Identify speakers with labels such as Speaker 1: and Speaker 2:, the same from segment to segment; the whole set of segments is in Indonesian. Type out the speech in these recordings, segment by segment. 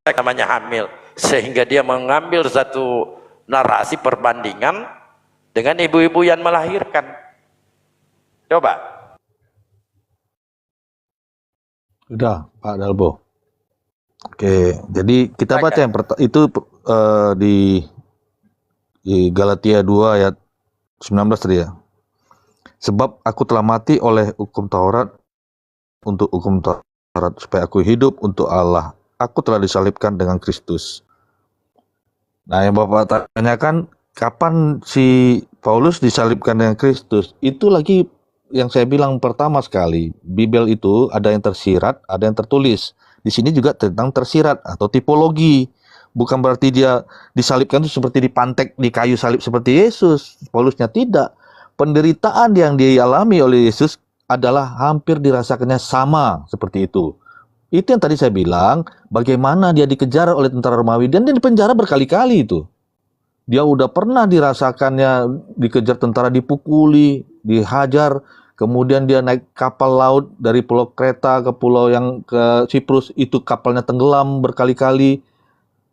Speaker 1: namanya hamil, sehingga dia mengambil satu narasi perbandingan dengan ibu-ibu yang melahirkan. Coba.
Speaker 2: Udah, Pak Dalbo. Oke, jadi kita baca yang itu di Galatia 2 ayat 19 tadi ya. Sebab aku telah mati oleh hukum Taurat untuk hukum Taurat supaya aku hidup untuk Allah. Aku telah disalibkan dengan Kristus. Nah, yang Bapak tanyakan kapan si Paulus disalibkan dengan Kristus? Itu lagi yang saya bilang pertama sekali. Bibel itu ada yang tersirat, ada yang tertulis. Di sini juga tentang tersirat atau tipologi. Bukan berarti dia disalibkan itu seperti dipantek di kayu salib seperti Yesus. Paulusnya tidak. Penderitaan yang dialami oleh Yesus adalah hampir dirasakannya sama seperti itu. Itu yang tadi saya bilang, bagaimana dia dikejar oleh tentara Romawi dan dia dipenjara berkali-kali itu. Dia udah pernah dirasakannya dikejar tentara, dipukuli, dihajar. Kemudian dia naik kapal laut dari pulau Kreta ke pulau yang ke Siprus, itu kapalnya tenggelam berkali-kali.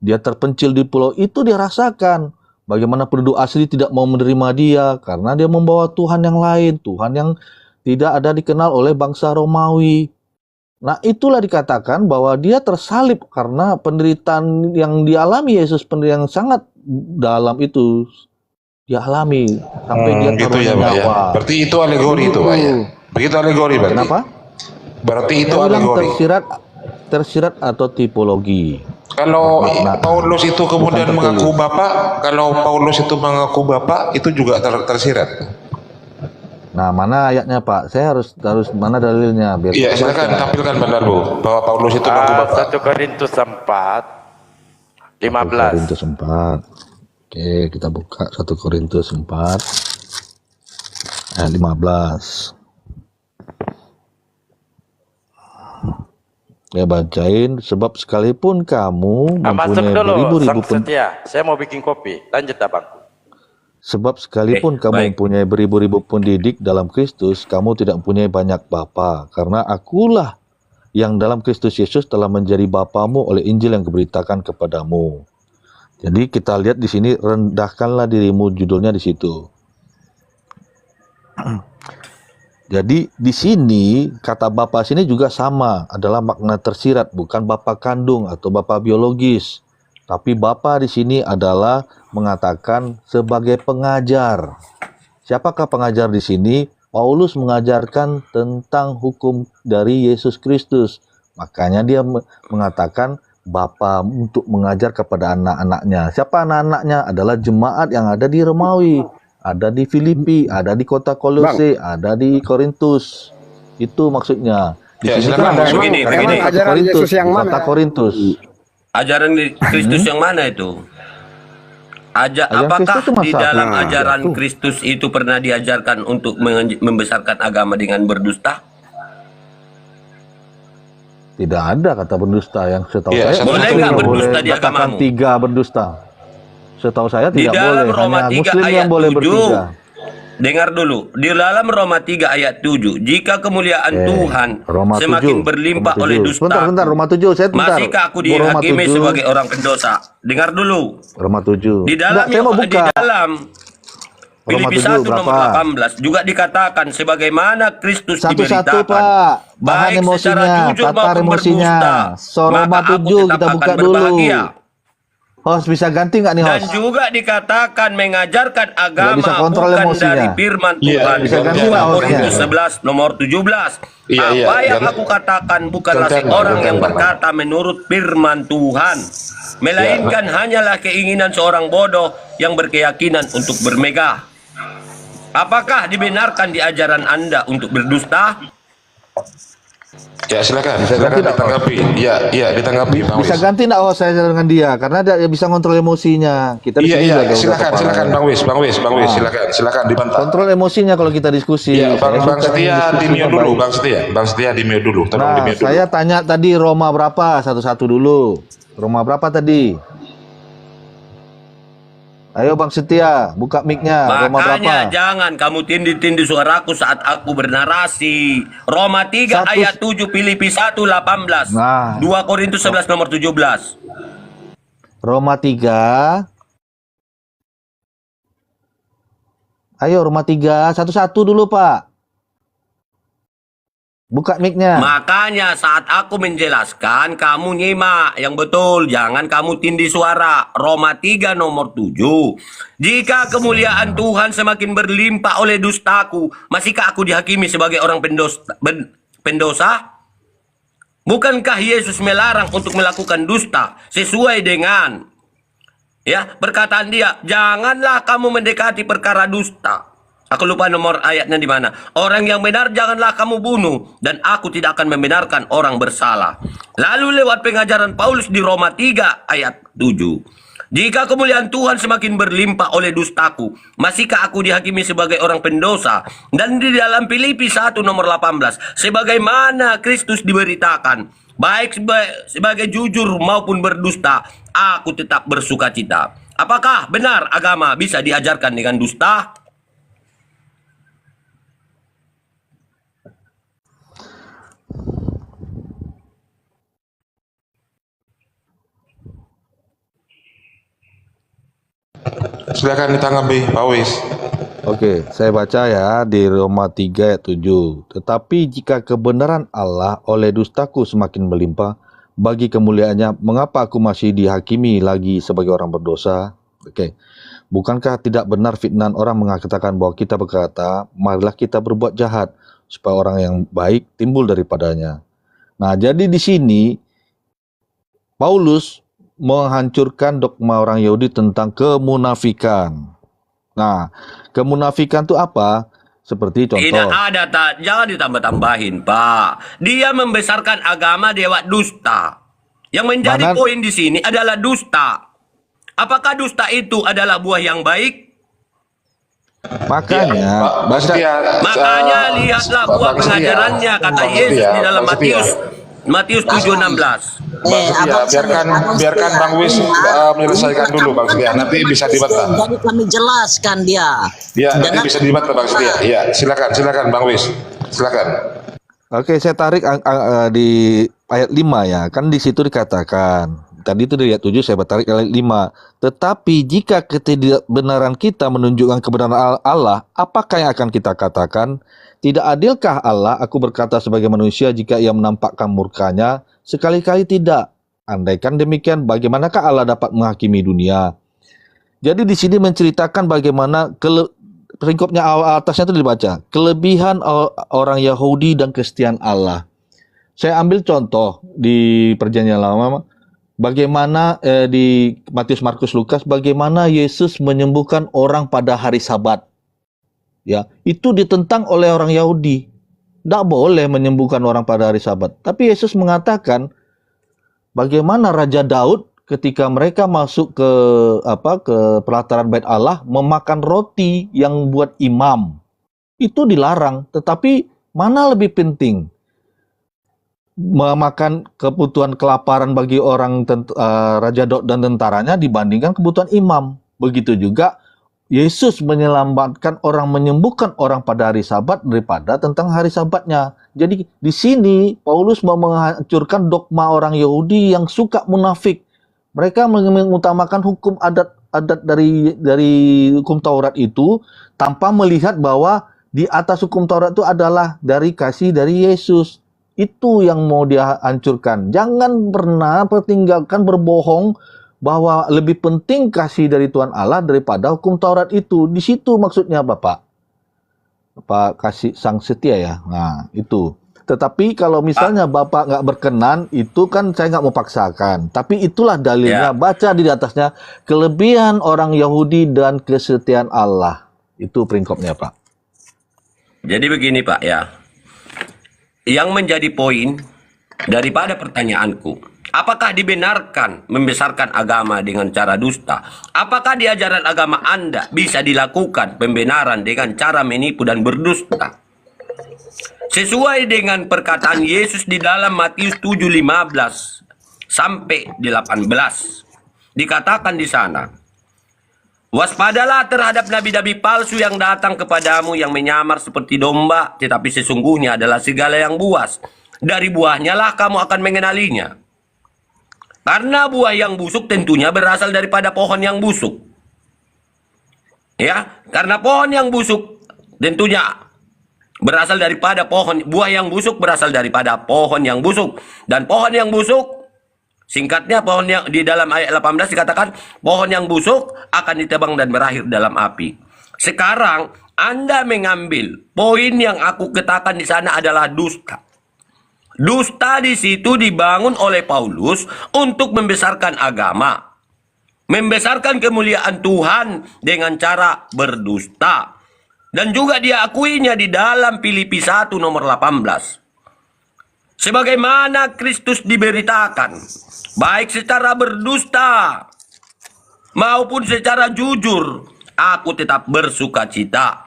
Speaker 2: Dia terpencil di pulau itu, dia rasakan bagaimana penduduk asli tidak mau menerima dia karena dia membawa Tuhan yang lain, Tuhan yang tidak ada dikenal oleh bangsa Romawi. Nah, itulah dikatakan bahwa dia tersalib karena penderitaan yang dialami Yesus, penderitaan yang sangat dalam itu dia alami sampai dia
Speaker 3: gitu ya, Pak ya. Berarti itu alegori itu, Pak ya. Begitu alegori berarti.
Speaker 2: Kenapa?
Speaker 3: Berarti itu
Speaker 2: Saya bilang
Speaker 3: alegori.
Speaker 2: tersirat atau tipologi.
Speaker 3: Kalau Paulus itu kemudian mengaku Bapak, kalau Paulus itu mengaku Bapak, itu juga tersirat.
Speaker 2: Nah, mana ayatnya, Pak? Saya harus mana dalilnya biar
Speaker 3: iya, silakan tampilkan Pak Darbo bahwa Paulus itu mengaku Bapak.
Speaker 1: 1 Korintus 4 15.
Speaker 2: 1 Korintus 4. Oke, kita buka 1 Korintus 4 ayat 15. Ya, bacain. Sebab sekalipun kamu mempunyai beribu-ribu
Speaker 1: setia, saya mau bikin kopi. Lanjut, Abang.
Speaker 2: Sebab sekalipun kamu mempunyai beribu-ribu pendidik dalam Kristus, kamu tidak mempunyai banyak bapa, karena akulah yang dalam Kristus Yesus telah menjadi bapamu oleh Injil yang kuberitakan kepadamu. Jadi kita lihat di sini, rendahkanlah dirimu, judulnya di situ. Jadi di sini kata bapa sini juga sama, adalah makna tersirat, bukan bapa kandung atau bapa biologis. Tapi bapa di sini adalah mengatakan sebagai pengajar. Siapakah pengajar di sini? Paulus mengajarkan tentang hukum dari Yesus Kristus. Makanya dia mengatakan Bapa untuk mengajar kepada anak-anaknya. Siapa anak-anaknya? Adalah jemaat yang ada di Romawi, ada di Filipi, ada di kota Kolose, ada di Korintus. Itu maksudnya. Di sini kan ada
Speaker 4: begini.
Speaker 2: ajaran Yesus yang mana? Kota Korintus.
Speaker 4: Ajaran Kristus yang mana itu? Apakah di dalam ajaran Kristus itu pernah diajarkan untuk membesarkan agama dengan berdusta?
Speaker 2: Tidak ada kata berdusta yang setahu saya.
Speaker 4: Boleh nggak berdusta di agamamu?
Speaker 2: 3 berdusta. Setahu saya tidak boleh.
Speaker 4: Di dalam Roma 3
Speaker 2: Muslim
Speaker 4: ayat
Speaker 2: yang boleh
Speaker 4: 7.
Speaker 2: bertiga.
Speaker 4: Dengar dulu. Di dalam Roma 3 ayat 7. Jika kemuliaan Tuhan semakin berlimpah oleh dusta.
Speaker 2: Bentar, Roma 7.
Speaker 4: Masihkah aku dihakimi sebagai orang pendosa? Dengar dulu.
Speaker 2: Roma 7.
Speaker 4: Di dalam Filipi 1 nomor 18 juga dikatakan sebagaimana Kristus
Speaker 2: satu-satu,
Speaker 4: diberitakan,
Speaker 2: Pak.
Speaker 4: baik secara jujur maupun berdusta,
Speaker 2: Roma 7 kita buka dulu.
Speaker 4: Berbahagia.
Speaker 2: Host bisa ganti nggak nih, host?
Speaker 4: Dan juga dikatakan mengajarkan agama
Speaker 2: bukan
Speaker 4: dari firman Tuhan.
Speaker 2: Bisa ganti nggak,
Speaker 4: Korintus 11 nomor 17. Apa yang aku katakan bukanlah seorang yang berkata menurut firman Tuhan, melainkan hanyalah keinginan seorang bodoh yang berkeyakinan untuk bermegah. Apakah dibenarkan di ajaran Anda untuk berdusta?
Speaker 3: Ya, silakan ditanggapi. Ya, ditanggapi.
Speaker 2: Bisa ganti enggak saya dengan dia karena dia bisa kontrol emosinya. Kita
Speaker 3: Iya, silakan Bang Wis, silakan dibantah.
Speaker 2: Kontrol emosinya kalau kita diskusi.
Speaker 3: Iya, Bang Setia di mute dulu, Bang Setia di mute dulu.
Speaker 2: Nah, saya tanya tadi Roma berapa? Satu-satu dulu. Roma berapa tadi? Ayo Bang Setia, buka mic-nya. Roma
Speaker 4: Makanya
Speaker 2: berapa?
Speaker 4: jangan kamu tindih-tindih suaraku saat aku bernarasi. Roma 3
Speaker 2: Satu-
Speaker 4: ayat 7, Filipi 1 18.
Speaker 2: Nah.
Speaker 4: 2 Korintus 11 nomor 17.
Speaker 2: Roma 3. Ayo Roma 3, satu-satu dulu Pak. Buka mic-nya.
Speaker 4: Makanya saat aku menjelaskan, kamu nyimak yang betul. Jangan kamu tindih suara. Roma 3 nomor 7. Jika kemuliaan Tuhan semakin berlimpah oleh dustaku, masihkah aku dihakimi sebagai orang pendosa? Bukankah Yesus melarang untuk melakukan dusta sesuai dengan perkataan dia, janganlah kamu mendekati perkara dusta. Aku lupa nomor ayatnya di mana. Orang yang benar janganlah kamu bunuh, dan aku tidak akan membenarkan orang bersalah. Lalu lewat pengajaran Paulus di Roma 3 ayat 7. Jika kemuliaan Tuhan semakin berlimpah oleh dustaku, masihkah aku dihakimi sebagai orang pendosa? Dan di dalam Filipi 1 nomor 18, sebagaimana Kristus diberitakan, baik sebagai jujur maupun berdusta, aku tetap bersukacita. Apakah benar agama bisa diajarkan dengan dusta?
Speaker 3: Silakan ditanggapi Pak Wis.
Speaker 2: Oke, saya baca ya di Roma 3 ayat 7. Tetapi jika kebenaran Allah oleh dustaku semakin berlimpah, bagi kemuliaannya, mengapa aku masih dihakimi lagi sebagai orang berdosa? Oke. Bukankah tidak benar fitnah orang mengatakan bahwa kita berkata, marilah kita berbuat jahat, supaya orang yang baik timbul daripadanya. Nah, jadi di sini, Paulus menghancurkan dogma orang Yahudi tentang kemunafikan. Nah, kemunafikan itu apa? Seperti contoh.
Speaker 4: Tidak ada, jangan ditambah-tambahin, Pak. Dia membesarkan agama dewa dusta. Yang menjadi poin di sini adalah dusta. Apakah dusta itu adalah buah yang baik?
Speaker 2: Makanya,
Speaker 4: Makanya lihatlah buah pengajarannya, kata Yesus di dalam Matius 7:16.
Speaker 3: Biarkan Bang Wis menyelesaikan dulu Bang Setia, nanti bisa dibantah.
Speaker 5: Jadi kami jelaskan dia.
Speaker 3: Ya, nanti bisa dibantah Bang Setia. Ya, silakan Bang Wis. Silakan.
Speaker 2: Oke, saya tarik di ayat 5 ya. Kan di situ dikatakan, tadi itu di ayat 7, saya tarik ayat 5. Tetapi jika ketidakbenaran kita menunjukkan kebenaran Allah, apakah yang akan kita katakan? Tidak adilkah Allah, aku berkata sebagai manusia, jika ia menampakkan murkanya? Sekali-kali tidak. Andaikan demikian, bagaimanakah Allah dapat menghakimi dunia? Jadi di sini menceritakan bagaimana peringkopnya atasnya itu dibaca, kelebihan orang Yahudi dan Kristen Allah. Saya ambil contoh di Perjanjian Lama, bagaimana di Matius, Markus, Lukas, bagaimana Yesus menyembuhkan orang pada hari Sabat. Ya, itu ditentang oleh orang Yahudi. Tidak boleh menyembuhkan orang pada hari Sabat. Tapi Yesus mengatakan bagaimana Raja Daud ketika mereka masuk ke pelataran Bait Allah memakan roti yang buat imam. Itu dilarang, tetapi mana lebih penting? Memakan kebutuhan kelaparan bagi orang Raja Daud dan tentaranya dibandingkan kebutuhan imam. Begitu juga Yesus menyelamatkan orang, menyembuhkan orang pada hari Sabat daripada tentang hari Sabatnya. Jadi di sini Paulus mau menghancurkan dogma orang Yahudi yang suka munafik. Mereka mengutamakan hukum adat dari hukum Taurat itu tanpa melihat bahwa di atas hukum Taurat itu adalah dari kasih dari Yesus. Itu yang mau dia hancurkan. Jangan pernah pertinggalkan berbohong bahwa lebih penting kasih dari Tuhan Allah daripada hukum Taurat itu. Di situ maksudnya Bapak kasih sang setia ya. Nah itu. Tetapi kalau misalnya Bapak nggak berkenan, itu kan saya nggak mau paksakan. Tapi itulah dalilnya. Baca di atasnya, kelebihan orang Yahudi dan kesetiaan Allah. Itu peringkopnya Pak.
Speaker 4: Jadi begini Pak ya. Yang menjadi poin daripada pertanyaanku, apakah dibenarkan membesarkan agama dengan cara dusta? Apakah di ajaran agama Anda bisa dilakukan pembenaran dengan cara menipu dan berdusta? Sesuai dengan perkataan Yesus di dalam Matius 7:15 sampai 18. Dikatakan di sana, Waspadalah terhadap nabi-nabi palsu yang datang kepadamu yang menyamar seperti domba, tetapi sesungguhnya adalah serigala yang buas. Dari buahnya lah kamu akan mengenalinya. Karena buah yang busuk tentunya berasal daripada pohon yang busuk. Ya, karena pohon yang busuk tentunya berasal daripada buah yang busuk berasal daripada pohon yang busuk. Dan pohon yang busuk, singkatnya pohon yang di dalam ayat 18 dikatakan pohon yang busuk akan ditebang dan berakhir dalam api. Sekarang Anda mengambil poin yang aku katakan di sana adalah dusta. Dusta di situ dibangun oleh Paulus untuk membesarkan agama, membesarkan kemuliaan Tuhan dengan cara berdusta. Dan juga diakuinya di dalam Filipi 1 nomor 18. Sebagaimana Kristus diberitakan, baik secara berdusta maupun secara jujur, aku tetap bersuka cita.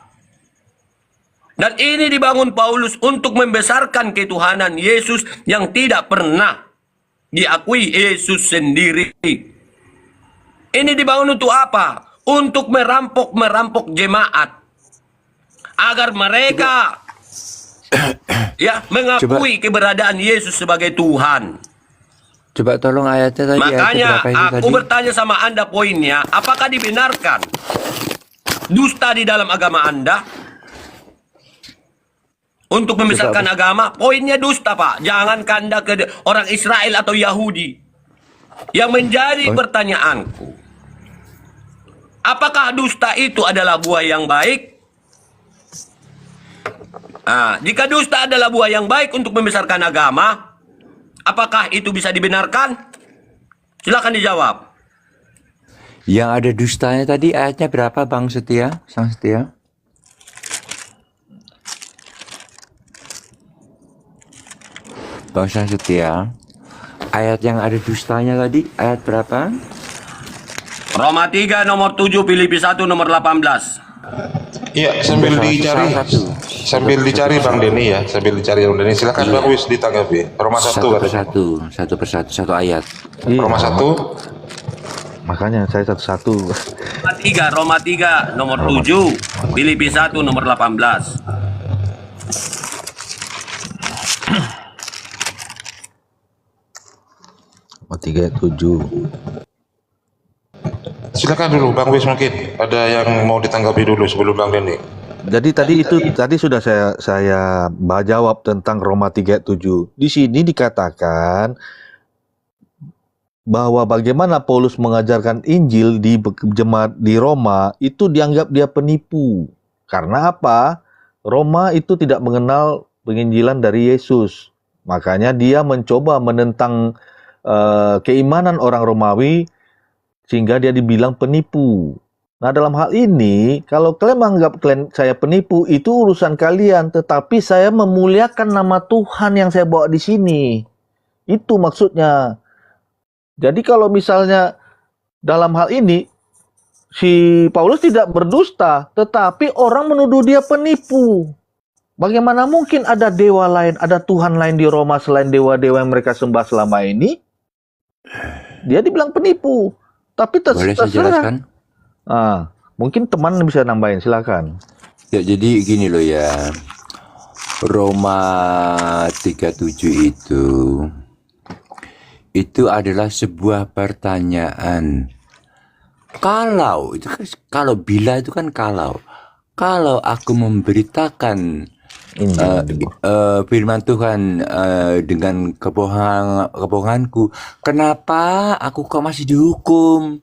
Speaker 4: Dan ini dibangun Paulus untuk membesarkan ketuhanan Yesus yang tidak pernah diakui Yesus sendiri. Ini dibangun untuk apa? Untuk merampok jemaat. Agar mereka mengakui keberadaan Yesus sebagai Tuhan.
Speaker 6: Coba tolong ayatnya tadi.
Speaker 4: Makanya
Speaker 6: ayat berapa itu
Speaker 4: aku
Speaker 6: tadi?
Speaker 4: bertanya sama Anda poinnya, apakah dibenarkan dusta di dalam agama Anda? Untuk membesarkan agama, poinnya dusta, Pak. Jangan kanda ke orang Israel atau Yahudi. Yang menjadi pertanyaanku, apakah dusta itu adalah buah yang baik? Nah, jika dusta adalah buah yang baik untuk membesarkan agama, apakah itu bisa dibenarkan? Silakan dijawab.
Speaker 6: Yang ada dustanya tadi ayatnya berapa, Bang Setia? Sang Setia? Bang Sang Setia, ayat yang ada dustanya tadi ayat berapa?
Speaker 4: Roma 3 nomor 7, Filipi 1 nomor 18.
Speaker 3: Iya, sambil dicari. Sambil dicari Bang Denny ya, sambil dicari Bang Denny. Silakan Bang Wis ditanggapi. Roma 1
Speaker 6: satu persatu satu ayat.
Speaker 3: Roma 1.
Speaker 2: Makanya saya satu-satu.
Speaker 4: Roma 3 nomor 7, Filipi 1 nomor 18.
Speaker 2: Roma 3:7.
Speaker 3: Silakan dulu Bang Wis, mungkin ada yang mau ditanggapi dulu sebelum Bang Denny.
Speaker 2: Jadi tadi sudah saya jawab tentang Roma 3:7. Di sini dikatakan bahwa bagaimana Paulus mengajarkan Injil di jemaat di Roma itu dianggap dia penipu. Karena apa? Roma itu tidak mengenal penginjilan dari Yesus. Makanya dia mencoba menentang keimanan orang Romawi sehingga dia dibilang penipu. Nah, dalam hal ini, kalau kalian menganggap saya penipu, itu urusan kalian. Tetapi saya memuliakan nama Tuhan yang saya bawa di sini. Itu maksudnya. Jadi kalau misalnya dalam hal ini, si Paulus tidak berdusta, tetapi orang menuduh dia penipu. Bagaimana mungkin ada dewa lain, ada Tuhan lain di Roma selain dewa-dewa yang mereka sembah selama ini? Dia dibilang penipu. Tapi
Speaker 6: Boleh saya jelaskan?
Speaker 2: Mungkin teman bisa nambahin, silakan.
Speaker 6: Ya, jadi gini loh ya. Roma 3:7 itu adalah sebuah pertanyaan. Kalau itu kan, bila itu kan kalau aku memberitakan firman Tuhan dengan kebohonganku, kenapa aku kok masih dihukum?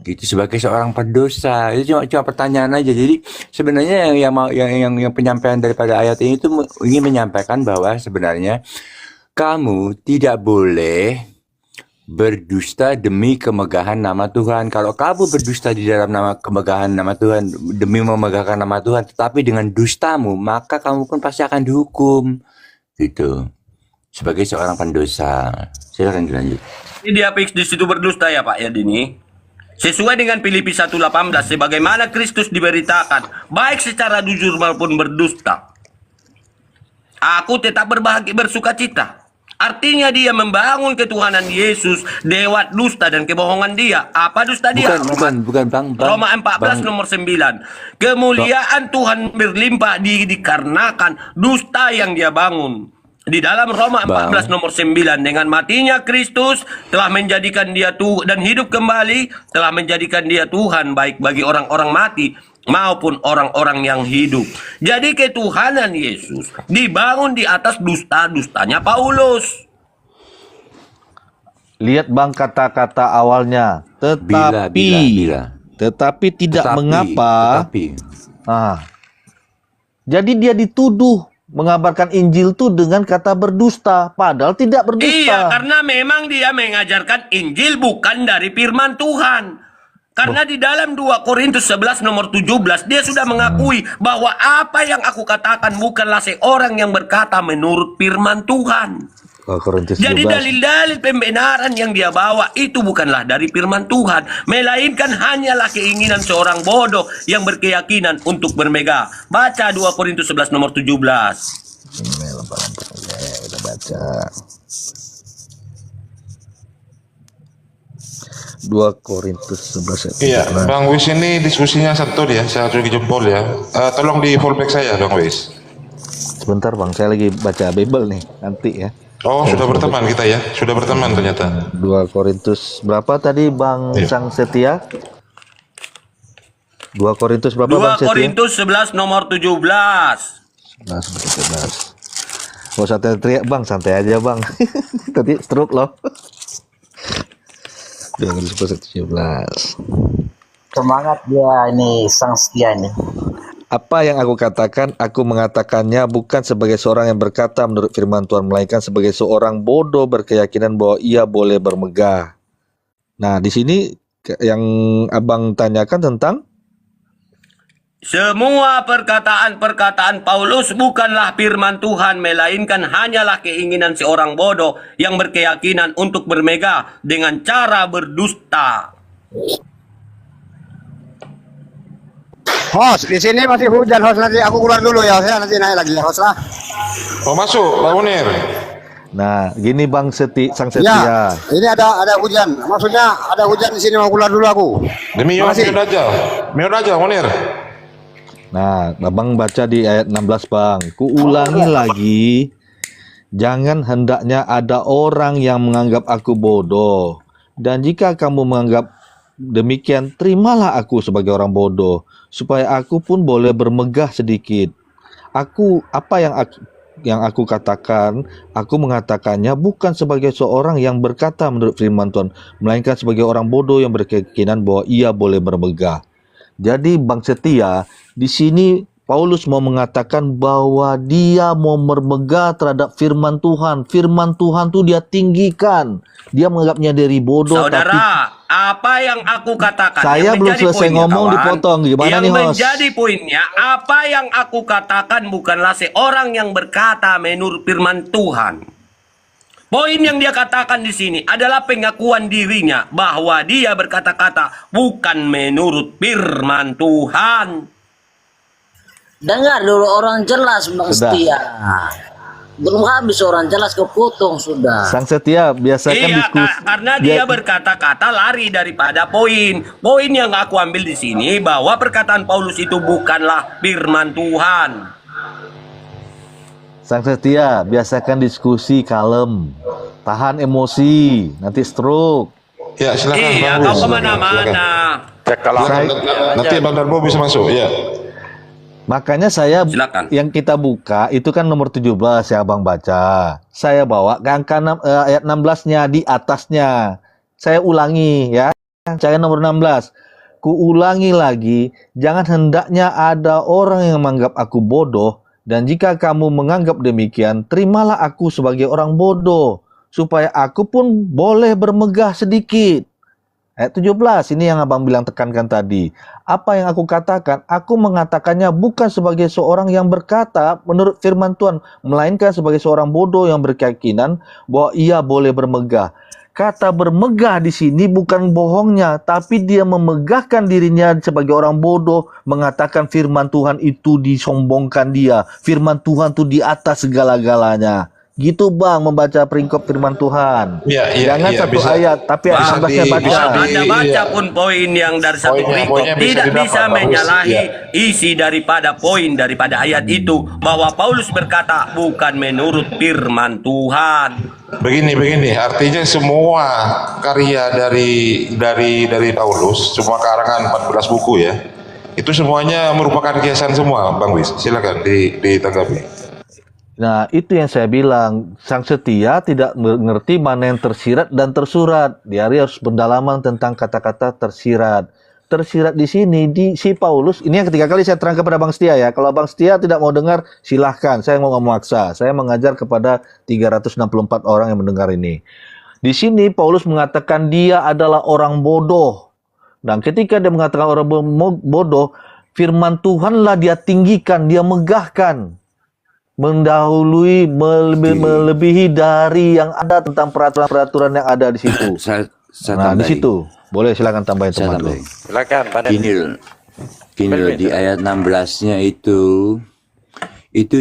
Speaker 6: Gitu sebagai seorang pendosa. Itu cuma pertanyaan aja. Jadi sebenarnya yang penyampaian daripada ayat ini itu ingin menyampaikan bahwa sebenarnya kamu tidak boleh berdusta demi kemegahan nama Tuhan. Kalau kamu berdusta di dalam kemegahan nama Tuhan, demi memegahkan nama Tuhan, tetapi dengan dustamu, maka kamu pun pasti akan dihukum. Gitu. Sebagai seorang pendosa. Silakan dilanjut.
Speaker 4: Ini dia fix di situ berdusta ya Pak ya Dini. Sesuai dengan Filipi 1:18, sebagaimana Kristus diberitakan, baik secara jujur maupun berdusta, aku tetap bersuka cita. Artinya dia membangun ketuhanan Yesus lewat dusta dan kebohongan dia. Apa dusta dia?
Speaker 6: Bukan Bang.
Speaker 4: Roma 14 nomor 9. Kemuliaan Tuhan berlimpah dikarenakan dusta yang dia bangun. Di dalam Roma 14 nomor 9, dengan matinya Kristus telah menjadikan dia Tuhan dan hidup kembali telah menjadikan dia Tuhan baik bagi orang-orang mati maupun orang-orang yang hidup. Jadi ketuhanan Yesus dibangun di atas dusta-dustanya Paulus.
Speaker 2: Lihat Bang kata-kata awalnya. Tetapi tidak mengapa. Jadi dia dituduh mengabarkan Injil itu dengan kata berdusta, padahal tidak berdusta.
Speaker 4: Iya, karena memang dia mengajarkan Injil bukan dari firman Tuhan. Karena di dalam 2 Korintus 11 nomor 17 dia sudah mengakui bahwa apa yang aku katakan bukanlah seorang yang berkata menurut firman Tuhan. Jadi dalil-dalil pembenaran yang dia bawa itu bukanlah dari firman Tuhan, melainkan hanyalah keinginan seorang bodoh yang berkeyakinan untuk bermegah. Baca 2 Korintus 11 nomor 17.
Speaker 2: Udah baca. 2 Korintus 11 ayat.
Speaker 3: Iya, Bang Wis ini diskusinya satu dia, saya cuci jempol ya. Tolong di fallback saya, Bang Wis.
Speaker 2: Sebentar Bang, saya lagi baca Bible nih, nanti ya.
Speaker 3: Oh, sudah berteman kita ya, sudah berteman ternyata.
Speaker 2: 2 Korintus berapa tadi Bang Sang Setia? 2 Korintus berapa Bang
Speaker 4: 2
Speaker 2: Setia?
Speaker 4: Korintus 11 nomor 17.
Speaker 2: 11. Gak usah teriak Bang, santai aja Bang. Tadi stroke loh. 2 Korintus 17.
Speaker 5: Semangat dia ini Sang Setia ini.
Speaker 2: Apa yang aku katakan, aku mengatakannya bukan sebagai seorang yang berkata menurut firman Tuhan, melainkan sebagai seorang bodoh berkeyakinan bahwa ia boleh bermegah. Nah, di sini yang Abang tanyakan tentang
Speaker 4: Semua perkataan-perkataan Paulus bukanlah firman Tuhan, melainkan hanyalah keinginan seorang bodoh yang berkeyakinan untuk bermegah dengan cara berdusta.
Speaker 7: Host, di sini masih hujan, host. Nanti aku keluar dulu ya, saya nanti naik lagi ya, host lah.
Speaker 3: Oh, masuk, Bang Munir.
Speaker 2: Nah, gini Bang Sang
Speaker 7: Ya,
Speaker 2: Setia.
Speaker 7: ini ada hujan. Maksudnya ada hujan di sini, mau keluar dulu aku.
Speaker 3: Demi
Speaker 7: Makasih.
Speaker 3: mute aja, Munir.
Speaker 2: Nah, Abang baca di ayat 16 Bang. Kuulangi lagi, jangan hendaknya ada orang yang menganggap aku bodoh. Dan jika kamu menganggap demikian, terimalah aku sebagai orang bodoh, supaya aku pun boleh bermegah sedikit. Apa yang aku katakan, aku mengatakannya bukan sebagai seorang yang berkata menurut firman Tuhan, melainkan sebagai orang bodoh yang berkeyakinan bahwa ia boleh bermegah. Jadi Bang Setia, di sini Paulus mau mengatakan bahwa dia mau bermegah terhadap firman Tuhan. Firman Tuhan tuh dia tinggikan. Dia menganggapnya dari bodoh.
Speaker 4: Saudara,
Speaker 2: tapi
Speaker 4: apa yang aku katakan?
Speaker 2: saya
Speaker 4: yang
Speaker 2: belum
Speaker 4: menjadi
Speaker 2: selesai
Speaker 4: poinnya,
Speaker 2: ngomong
Speaker 4: kawan,
Speaker 2: dipotong. Gimana
Speaker 4: yang
Speaker 2: nih, host?
Speaker 4: menjadi poinnya, apa yang aku katakan bukanlah seorang yang berkata menurut firman Tuhan. Poin yang dia katakan di sini adalah pengakuan dirinya bahwa dia berkata-kata bukan menurut firman Tuhan.
Speaker 5: Dengar dulu orang jelas Bang
Speaker 2: Sudah.
Speaker 5: Setia. Belum habis orang jelas kepotong sudah.
Speaker 2: Sang Setia biasakan
Speaker 4: Iya,
Speaker 2: diskusi.
Speaker 4: karena dia berkata-kata lari daripada poin. Poin yang aku ambil di sini bahwa perkataan Paulus itu bukanlah firman Tuhan.
Speaker 2: Sang Setia biasakan diskusi kalem, tahan emosi, nanti stroke.
Speaker 3: Ya, silakan
Speaker 4: Iya,
Speaker 3: Bang
Speaker 4: kau
Speaker 3: Wis.
Speaker 4: kemana-mana.
Speaker 1: Cek kalau
Speaker 3: Nanti Bang Darbo bisa masuk, ya.
Speaker 2: Makanya saya
Speaker 4: Silakan.
Speaker 2: yang kita buka itu kan nomor 17 ya Abang baca. Saya bawa ke angka ayat 16-nya di atasnya. Saya ulangi ya. Saya nomor 16. Kuulangi lagi, jangan hendaknya ada orang yang menganggap aku bodoh, dan jika kamu menganggap demikian, terimalah aku sebagai orang bodoh, supaya aku pun boleh bermegah sedikit. Ayat 17, ini yang Abang bilang tekankan tadi. Apa yang aku katakan, aku mengatakannya bukan sebagai seorang yang berkata menurut firman Tuhan, melainkan sebagai seorang bodoh yang berkeyakinan bahwa ia boleh bermegah. Kata bermegah di sini bukan bohongnya, tapi dia memegahkan dirinya sebagai orang bodoh, mengatakan firman Tuhan itu disombongkan dia. Firman Tuhan itu di atas segala-galanya. Gitu Bang, membaca peringkop firman Tuhan. Jangan satu
Speaker 3: bisa.
Speaker 2: ayat, tapi ayat
Speaker 3: Bisa
Speaker 2: 16-nya baca.
Speaker 3: bisa
Speaker 4: Anda baca
Speaker 3: iya.
Speaker 4: pun poin yang dari satu perikop
Speaker 3: Poinnya bisa
Speaker 4: tidak
Speaker 3: didapat,
Speaker 4: bisa
Speaker 3: Bang Wis.
Speaker 4: menyalahi
Speaker 3: Iya.
Speaker 4: isi daripada poin daripada ayat itu, bahwa Paulus berkata bukan menurut firman Tuhan.
Speaker 3: Begini, artinya semua karya dari Paulus, semua karangan 14 buku ya, itu semuanya merupakan kiasan semua, Bang Wis. Silakan ditanggapi.
Speaker 2: Nah, itu yang saya bilang, sang setia tidak mengerti mana yang tersirat dan tersurat. Dia harus pendalaman tentang kata-kata tersirat. Tersirat di sini, si Paulus, ini yang ketiga kali saya terang kepada Bang Setia ya. Kalau Bang Setia tidak mau dengar, silahkan. Saya mau memaksa. Saya mengajar kepada 364 orang yang mendengar ini. Di sini Paulus mengatakan dia adalah orang bodoh. Dan ketika dia mengatakan orang bodoh, firman Tuhanlah dia tinggikan, dia megahkan. Mendahului, melebihi dari yang ada tentang peraturan-peraturan yang ada di situ.
Speaker 6: Saya
Speaker 2: Nah, di
Speaker 6: tambahin.
Speaker 2: situ. Boleh silakan tambahin
Speaker 6: Saya
Speaker 2: teman lu.
Speaker 6: tambahin.
Speaker 1: Silakan Pak
Speaker 6: Gini loh. Gini loh, di ayat 16-nya itu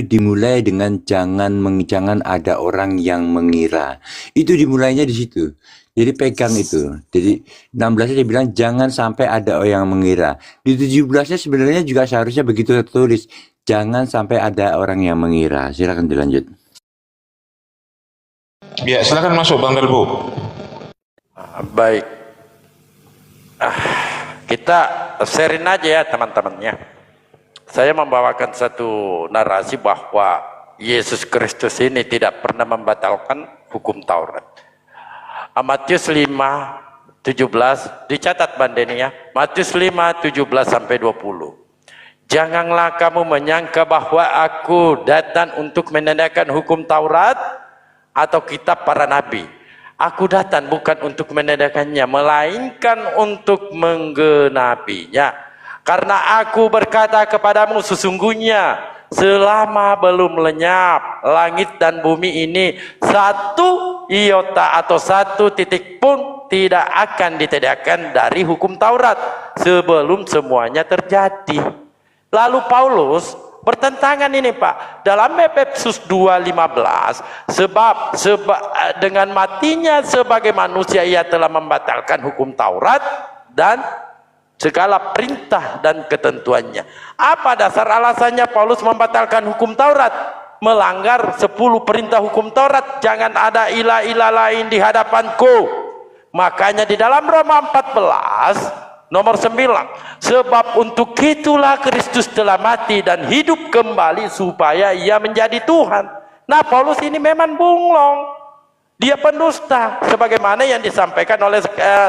Speaker 6: dimulai dengan jangan ada orang yang mengira. Itu dimulainya di situ. Jadi pegang itu. Jadi 16-nya dia bilang jangan sampai ada orang yang mengira. Di 17-nya sebenarnya juga seharusnya begitu tertulis. Jangan sampai ada orang yang mengira. Silakan dilanjut.
Speaker 3: Ya, silakan masuk Bang Dalbo.
Speaker 1: Baik. Kita sharein aja ya teman-temannya. Saya membawakan satu narasi bahwa Yesus Kristus ini tidak pernah membatalkan hukum Taurat. Matius 5:17 dicatat Bandeni ya. Matius 5:17-20. Janganlah kamu menyangka bahwa aku datang untuk menandakan hukum Taurat atau kitab para nabi. Aku datang bukan untuk menandakannya, melainkan untuk menggenapinya. Karena aku berkata kepadamu, sesungguhnya selama belum lenyap langit dan bumi ini, satu iota atau satu titik pun tidak akan ditiadakan dari hukum Taurat sebelum semuanya terjadi. Lalu Paulus bertentangan ini Pak dalam Efesus 2:15, sebab dengan matinya sebagai manusia ia telah membatalkan hukum Taurat dan segala perintah dan ketentuannya. Apa dasar alasannya Paulus membatalkan hukum Taurat? Melanggar 10 perintah hukum Taurat. Jangan ada ilah-ilah lain di hadapanku. Makanya di dalam Roma 14 nomor 9, sebab untuk itulah Kristus telah mati dan hidup kembali supaya ia menjadi Tuhan. Nah, Paulus ini memang bunglong, dia pendusta sebagaimana yang disampaikan oleh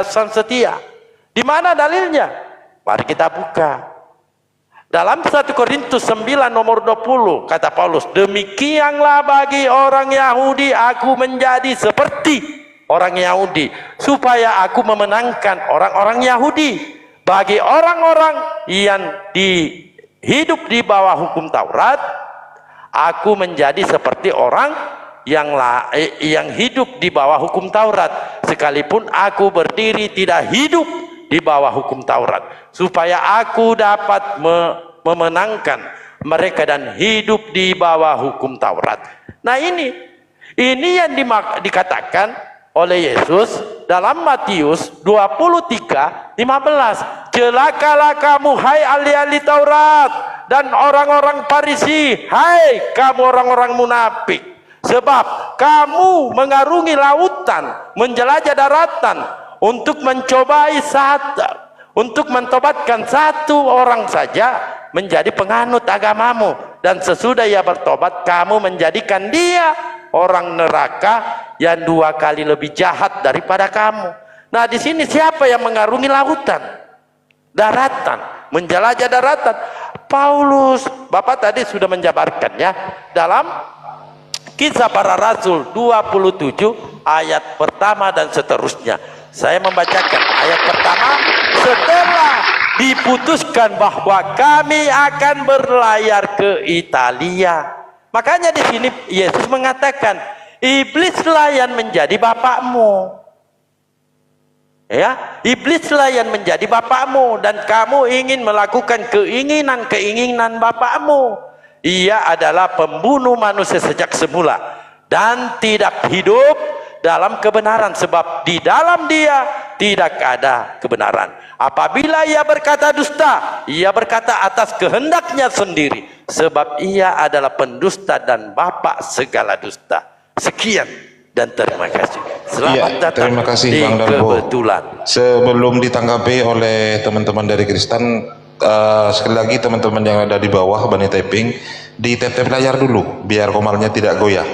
Speaker 1: sang setia. Di mana dalilnya? Mari kita buka dalam 1 Korintus 9 nomor 20, kata Paulus, demikianlah bagi orang Yahudi aku menjadi seperti orang Yahudi, supaya aku memenangkan orang-orang Yahudi. Bagi orang-orang yang hidup di bawah hukum Taurat, aku menjadi seperti orang yang hidup di bawah hukum Taurat, sekalipun aku berdiri tidak hidup di bawah hukum Taurat, supaya aku dapat memenangkan mereka dan hidup di bawah hukum Taurat. Nah, ini yang dikatakan oleh Yesus dalam Matius 23:15. Celakalah kamu hai ahli-ahli Taurat dan orang-orang Farisi, hai kamu orang-orang munafik, sebab kamu mengarungi lautan, menjelajah daratan untuk untuk mentobatkan satu orang saja menjadi penganut agamamu, dan sesudah ia bertobat kamu menjadikan dia orang neraka yang 2 kali lebih jahat daripada kamu. Nah, di sini siapa yang mengarungi lautan, daratan, menjelajah daratan? Paulus. Bapak tadi sudah menjabarkan ya dalam Kisah Para Rasul 27 ayat pertama dan seterusnya. Saya membacakan ayat pertama. Setelah diputuskan bahwa kami akan berlayar ke Italia, makanya di sini Yesus mengatakan, iblislah yang menjadi bapakmu. Ya, iblislah yang menjadi bapakmu dan kamu ingin melakukan keinginan-keinginan bapakmu. Ia adalah pembunuh manusia sejak semula dan tidak hidup dalam kebenaran, sebab di dalam dia tidak ada kebenaran. Apabila ia berkata dusta, ia berkata atas kehendaknya sendiri, sebab ia adalah pendusta dan bapa segala dusta. Sekian dan terima kasih. Selamat datang
Speaker 3: terima kasih
Speaker 1: di
Speaker 3: Bang Dalbo.
Speaker 1: kebetulan.
Speaker 3: Sebelum ditanggapi oleh teman-teman dari Kristen, sekali lagi teman-teman yang ada di bawah Bani Taiping, di tap-tap layar dulu biar komalnya tidak goyah.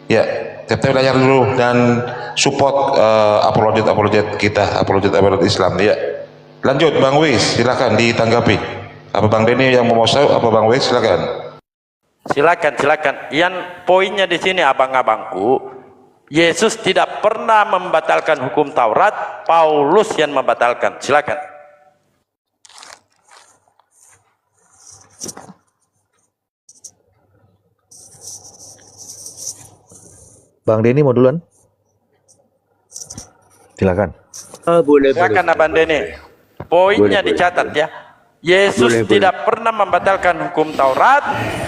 Speaker 3: Ya, tap-tap layar dulu dan support apologet kita, apologet Islam. Ya, lanjut Bang Wis, silakan ditanggapi. Apa Bang Denny yang mau masuk? Apa Bang Wis, silakan.
Speaker 1: Silakan. Yang poinnya di sini abang-abangku, Yesus tidak pernah membatalkan hukum Taurat, Paulus yang membatalkan. Silakan.
Speaker 2: Bang Denny mau duluan? Silakan.
Speaker 1: Silakan Abang Denny. Poinnya dicatat ya. Yesus tidak pernah membatalkan hukum Taurat,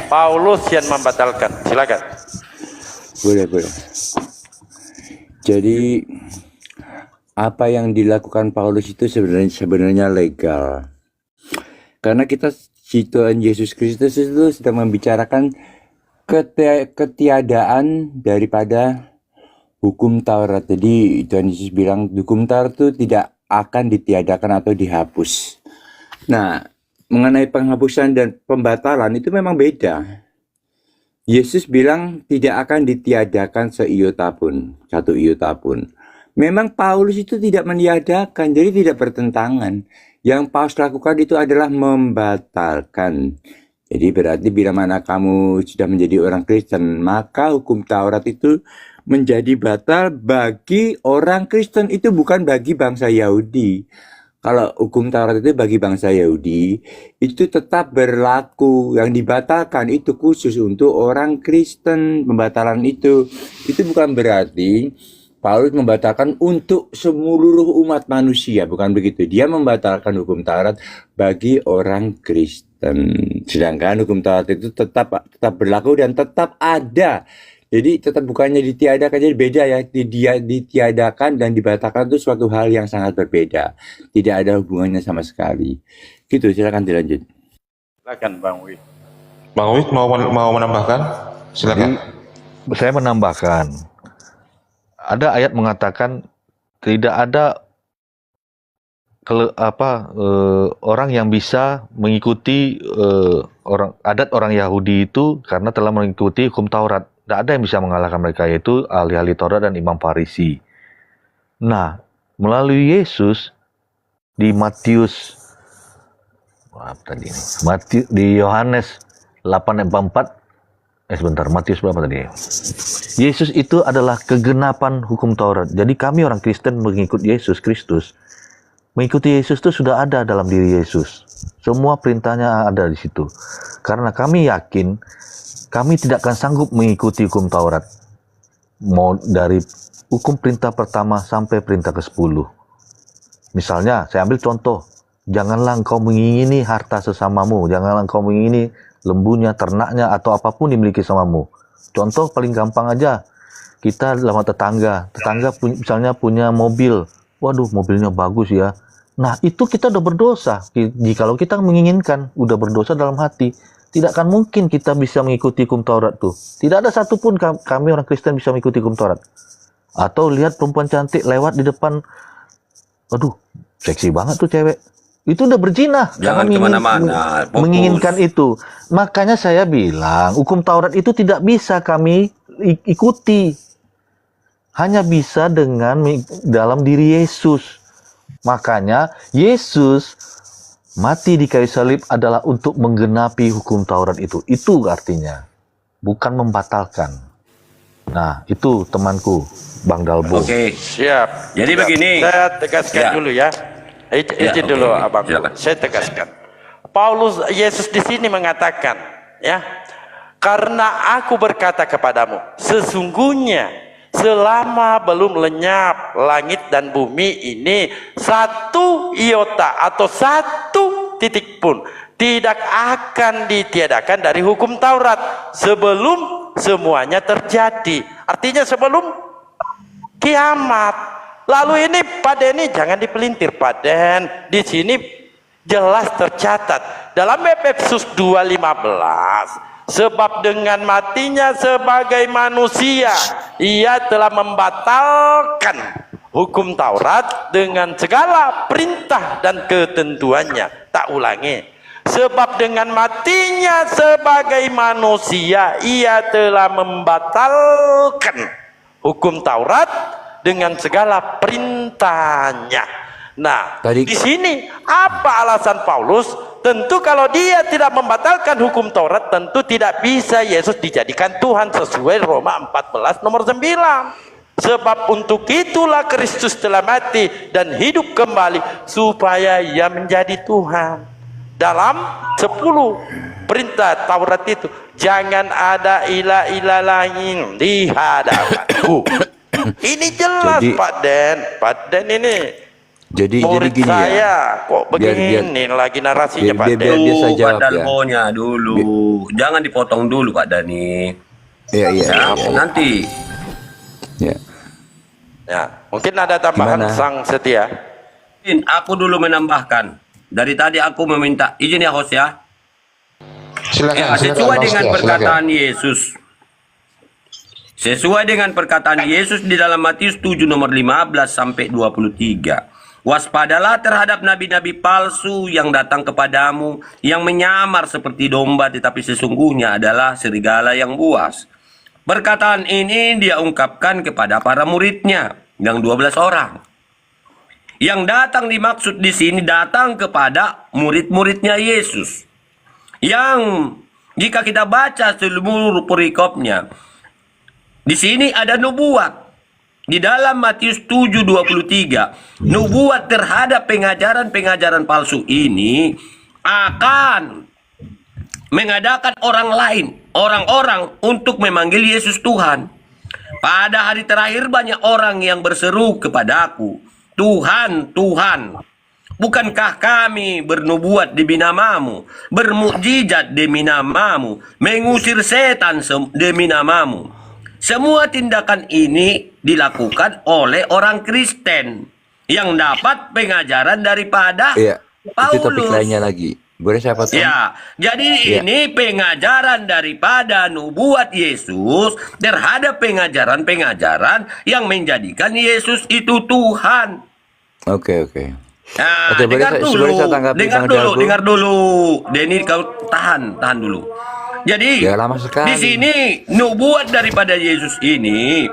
Speaker 1: Paulus yang membatalkan. Silakan.
Speaker 6: Boleh. Jadi apa yang dilakukan Paulus itu sebenarnya legal. Karena kita Tuhan Yesus Kristus itu sedang membicarakan ketiadaan daripada hukum Taurat. Jadi Tuhan Yesus bilang hukum Taurat itu tidak akan ditiadakan atau dihapus. Nah, mengenai penghapusan dan pembatalan itu memang beda. Yesus bilang tidak akan ditiadakan seiota pun, satu iota pun. Memang Paulus itu tidak meniadakan, jadi tidak bertentangan. Yang Paulus lakukan itu adalah membatalkan. Jadi berarti bila mana kamu sudah menjadi orang Kristen, maka hukum Taurat itu menjadi batal bagi orang Kristen, itu bukan bagi bangsa Yahudi. Kalau hukum Taurat itu bagi bangsa Yahudi, itu tetap berlaku. Yang dibatalkan itu khusus untuk orang Kristen. Pembatalan itu bukan berarti Paulus membatalkan untuk seluruh umat manusia, bukan begitu. Dia membatalkan hukum Taurat bagi orang Kristen. Sedangkan hukum Taurat itu tetap berlaku dan tetap ada. Jadi tetap bukannya ditiadakan, jadi beda ya. Ditiadakan dan dibatalkan itu suatu hal yang sangat berbeda. Tidak ada hubungannya sama sekali. Gitu, silakan dilanjut.
Speaker 1: Silakan Bang Wid.
Speaker 3: Bang Wid mau menambahkan? Silakan.
Speaker 2: Saya menambahkan. Ada ayat mengatakan tidak ada orang yang bisa mengikuti adat orang Yahudi itu karena telah mengikuti hukum Taurat. Tidak ada yang bisa mengalahkan mereka, yaitu ahli-ahli Taurat dan imam Farisi. Nah, melalui Yesus di di Yohanes 8:44, Matius berapa tadi? Yesus itu adalah kegenapan hukum Taurat. Jadi kami orang Kristen mengikut Yesus Kristus. Mengikuti Yesus itu sudah ada dalam diri Yesus. Semua perintahnya ada di situ. Karena kami yakin kami tidak akan sanggup mengikuti hukum Taurat. Mau dari hukum perintah pertama sampai perintah ke-10. Misalnya, saya ambil contoh. Janganlah engkau mengingini harta sesamamu. Janganlah engkau mengingini lembunya, ternaknya, atau apapun dimiliki sesamamu. Contoh paling gampang aja. Kita sama tetangga. Tetangga misalnya punya mobil. Waduh, mobilnya bagus ya. Nah, itu kita udah berdosa. Jikalau kita menginginkan, udah berdosa dalam hati. Tidak akan mungkin kita bisa mengikuti hukum Taurat tuh. Tidak ada satupun kami orang Kristen bisa mengikuti hukum Taurat. Atau lihat perempuan cantik lewat di depan, aduh, seksi banget tuh cewek. Itu udah berzina.
Speaker 4: Jangan kemana-mana.
Speaker 2: Menginginkan itu. Makanya saya bilang, hukum Taurat itu tidak bisa kami ikuti. Hanya bisa dengan dalam diri Yesus. Makanya Yesus mati di kayu salib adalah untuk menggenapi hukum Taurat itu. Itu artinya. Bukan membatalkan. Nah, itu temanku, Bang Dalbo.
Speaker 4: Oke.
Speaker 1: Siap.
Speaker 4: Jadi begini.
Speaker 1: Saya tegaskan dulu ya. Izin dulu Abang.
Speaker 4: Silakan.
Speaker 1: Saya tegaskan. Yesus di sini mengatakan, ya, karena aku berkata kepadamu, sesungguhnya selama belum lenyap langit dan bumi ini, satu iota atau satu titik pun tidak akan ditiadakan dari hukum Taurat sebelum semuanya terjadi. Artinya sebelum kiamat. Lalu ini Pak Denny jangan dipelintir Pak Den. Di sini jelas tercatat dalam Efesus 2:15, sebab dengan matinya sebagai manusia ia telah membatalkan hukum Taurat dengan segala perintah dan ketentuannya. Tak ulangi, sebab dengan matinya sebagai manusia ia telah membatalkan hukum Taurat dengan segala perintahnya. Nah, di sini apa alasan Paulus? Tentu kalau dia tidak membatalkan hukum Taurat, tentu tidak bisa Yesus dijadikan Tuhan sesuai Roma 14 nomor 9. Sebab untuk itulah Kristus telah mati dan hidup kembali supaya ia menjadi Tuhan. Dalam 10 perintah Taurat itu, jangan ada ilah-ilah lain di hadapanku. Ini jelas Pak Den ini.
Speaker 6: Jadi
Speaker 1: murid
Speaker 6: gini
Speaker 1: saya
Speaker 6: ya.
Speaker 1: kok begini lagi narasinya Pak Den.
Speaker 6: Biar saya jawab
Speaker 4: Pak Dalbonya dulu. Jangan dipotong dulu Pak Dani.
Speaker 6: Iya.
Speaker 4: Nanti.
Speaker 6: Ya.
Speaker 1: Ya, mungkin ada tambahan Sang Setia.
Speaker 4: Aku dulu menambahkan. Dari tadi aku meminta izin ya host ya.
Speaker 3: Silakan.
Speaker 4: Sesuai dengan perkataan Yesus. Sesuai dengan perkataan Yesus di dalam Matius 7 nomor 15 sampai 23. Waspadalah terhadap nabi-nabi palsu yang datang kepadamu, yang menyamar seperti domba tetapi sesungguhnya adalah serigala yang buas. Perkataan ini dia ungkapkan kepada para muridnya yang 12 orang. Yang datang dimaksud di sini datang kepada murid-muridnya Yesus. Yang jika kita baca seluruh perikopnya, di sini ada nubuat. Di dalam Matius 7:23, nubuat terhadap pengajaran-pengajaran palsu ini akan mengadakan orang lain, orang-orang untuk memanggil Yesus Tuhan. Pada hari terakhir banyak orang yang berseru kepadaku, Tuhan, Tuhan, bukankah kami bernubuat demi namamu, bermukjizat demi namamu, mengusir setan demi namamu? Semua tindakan ini dilakukan oleh orang Kristen yang dapat pengajaran daripada Paulus.
Speaker 6: Itu topik lainnya lagi. Boleh saya potong?
Speaker 4: Ya, jadi ini pengajaran daripada nubuat Yesus terhadap pengajaran-pengajaran yang menjadikan Yesus itu Tuhan.
Speaker 6: Oke.
Speaker 4: Nah,
Speaker 6: Oke,
Speaker 4: dengar dulu. Denny, kau tahan dulu. Jadi
Speaker 6: lama sekali.
Speaker 4: di sini nubuat daripada Yesus ini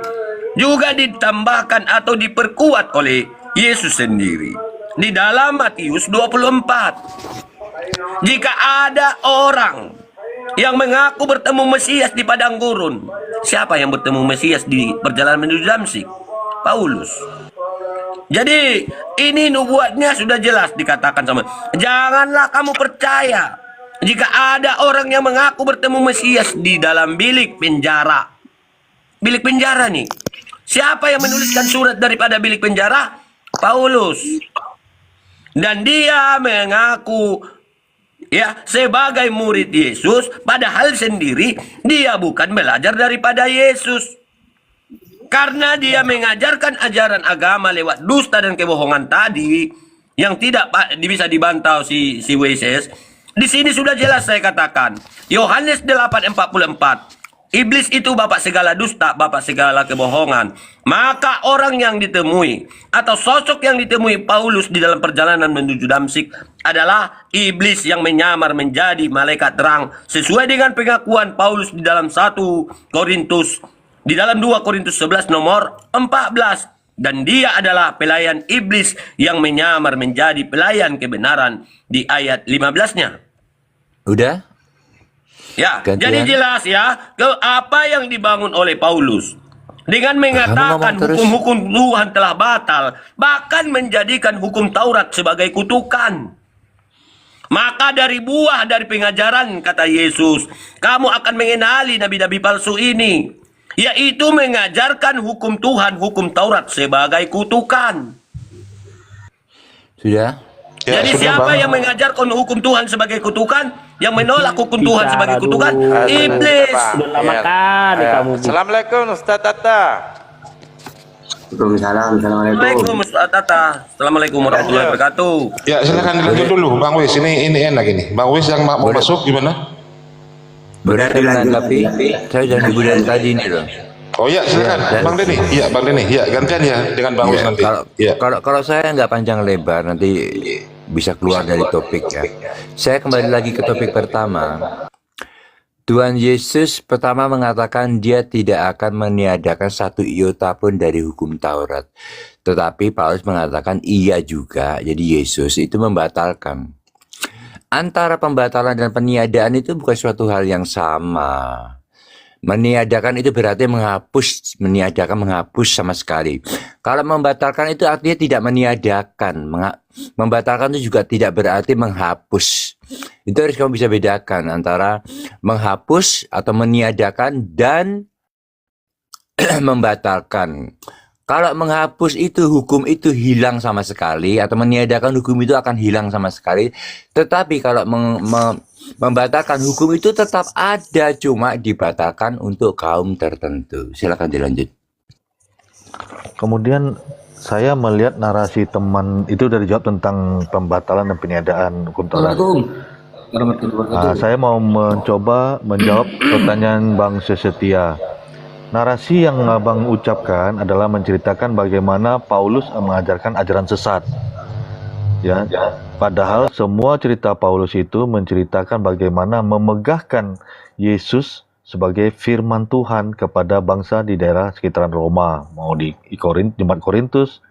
Speaker 4: juga ditambahkan atau diperkuat oleh Yesus sendiri. Di dalam Matius 24. Jika ada orang yang mengaku bertemu Mesias di padang gurun. Siapa yang bertemu Mesias di perjalanan menuju Damsyik? Paulus. Jadi ini nubuatnya sudah jelas dikatakan sama. Janganlah kamu percaya jika ada orang yang mengaku bertemu Mesias di dalam bilik penjara. Bilik penjara nih. Siapa yang menuliskan surat daripada bilik penjara? Paulus. Dan dia mengaku sebagai murid Yesus, padahal sendiri dia bukan belajar daripada Yesus. Karena dia mengajarkan ajaran agama lewat dusta dan kebohongan tadi yang tidak bisa dibantah si WCS. Di sini sudah jelas saya katakan. Yohanes 8:44. Iblis itu bapak segala dusta, bapak segala kebohongan. Maka orang yang ditemui atau sosok yang ditemui Paulus di dalam perjalanan menuju Damsyik adalah iblis yang menyamar menjadi malaikat terang sesuai dengan pengakuan Paulus di dalam 2 Korintus 11 nomor 14. Dan dia adalah pelayan iblis yang menyamar menjadi pelayan kebenaran di ayat 15-nya.
Speaker 6: Udah?
Speaker 4: Ya,
Speaker 6: Gantian.
Speaker 4: jadi jelas ya apa yang dibangun oleh Paulus dengan mengatakan hukum-hukum Tuhan telah batal, bahkan menjadikan hukum Taurat sebagai kutukan. Maka dari buah dari pengajaran, kata Yesus, kamu akan mengenali nabi-nabi palsu ini, yaitu mengajarkan hukum Tuhan, hukum Taurat sebagai kutukan.
Speaker 6: Sudah?
Speaker 3: Ya,
Speaker 4: Jadi
Speaker 3: sudah,
Speaker 4: siapa
Speaker 3: Bang.
Speaker 4: yang mengajarkan hukum Tuhan sebagai kutukan? Yang menolak hukum Tuhan sebagai kutukan? Iblis.
Speaker 1: Sudah
Speaker 8: lama kali kamu.
Speaker 1: Assalamualaikum Ustaz Tata.
Speaker 7: Waalaikumsalam. Assalamualaikum.
Speaker 4: Assalamualaikum Ustaz Tata. Assalamualaikum warahmatullahi wabarakatuh.
Speaker 3: Ya, silakan dilanjut dulu, Bang Wis. Ini enak ini. Bang Wis yang mau masuk gimana?
Speaker 6: Berarti menanggapi, saya sudah diberi dari tadi ini loh.
Speaker 3: Oh iya, silakan, Bang Denny. Iya, Bang Denny. Iya, gantian ya dengan Bang Wis
Speaker 6: Ya,
Speaker 3: nanti.
Speaker 6: kalau,
Speaker 3: Iya.
Speaker 6: kalau saya nggak panjang lebar nanti bisa keluar dari topik ya. Saya kembali lagi ke topik pertama. Tuhan Yesus pertama mengatakan dia tidak akan meniadakan satu iota pun dari hukum Taurat. Tetapi Paulus mengatakan iya juga. Jadi Yesus itu membatalkan. Antara pembatalan dan peniadaan itu bukan suatu hal yang sama. Meniadakan itu berarti menghapus, meniadakan menghapus sama sekali. Kalau membatalkan itu artinya tidak meniadakan. Membatalkan itu juga tidak berarti menghapus. Itu harus kamu bisa bedakan antara menghapus atau meniadakan dan membatalkan. Kalau menghapus itu hukum itu hilang sama sekali atau meniadakan hukum itu akan hilang sama sekali. Tetapi kalau membatalkan hukum itu tetap ada, cuma dibatalkan untuk kaum tertentu. Silakan dilanjut.
Speaker 2: Kemudian saya melihat narasi teman itu dari jawab tentang pembatalan dan peniadaan hukum Taurat. Saya mau mencoba menjawab pertanyaan Bang Sesetia. Narasi yang Abang ucapkan adalah menceritakan bagaimana Paulus mengajarkan ajaran sesat. Ya, padahal semua cerita Paulus itu menceritakan bagaimana memegahkan Yesus sebagai firman Tuhan kepada bangsa di daerah sekitaran Roma, mau di Jemaat Korintus,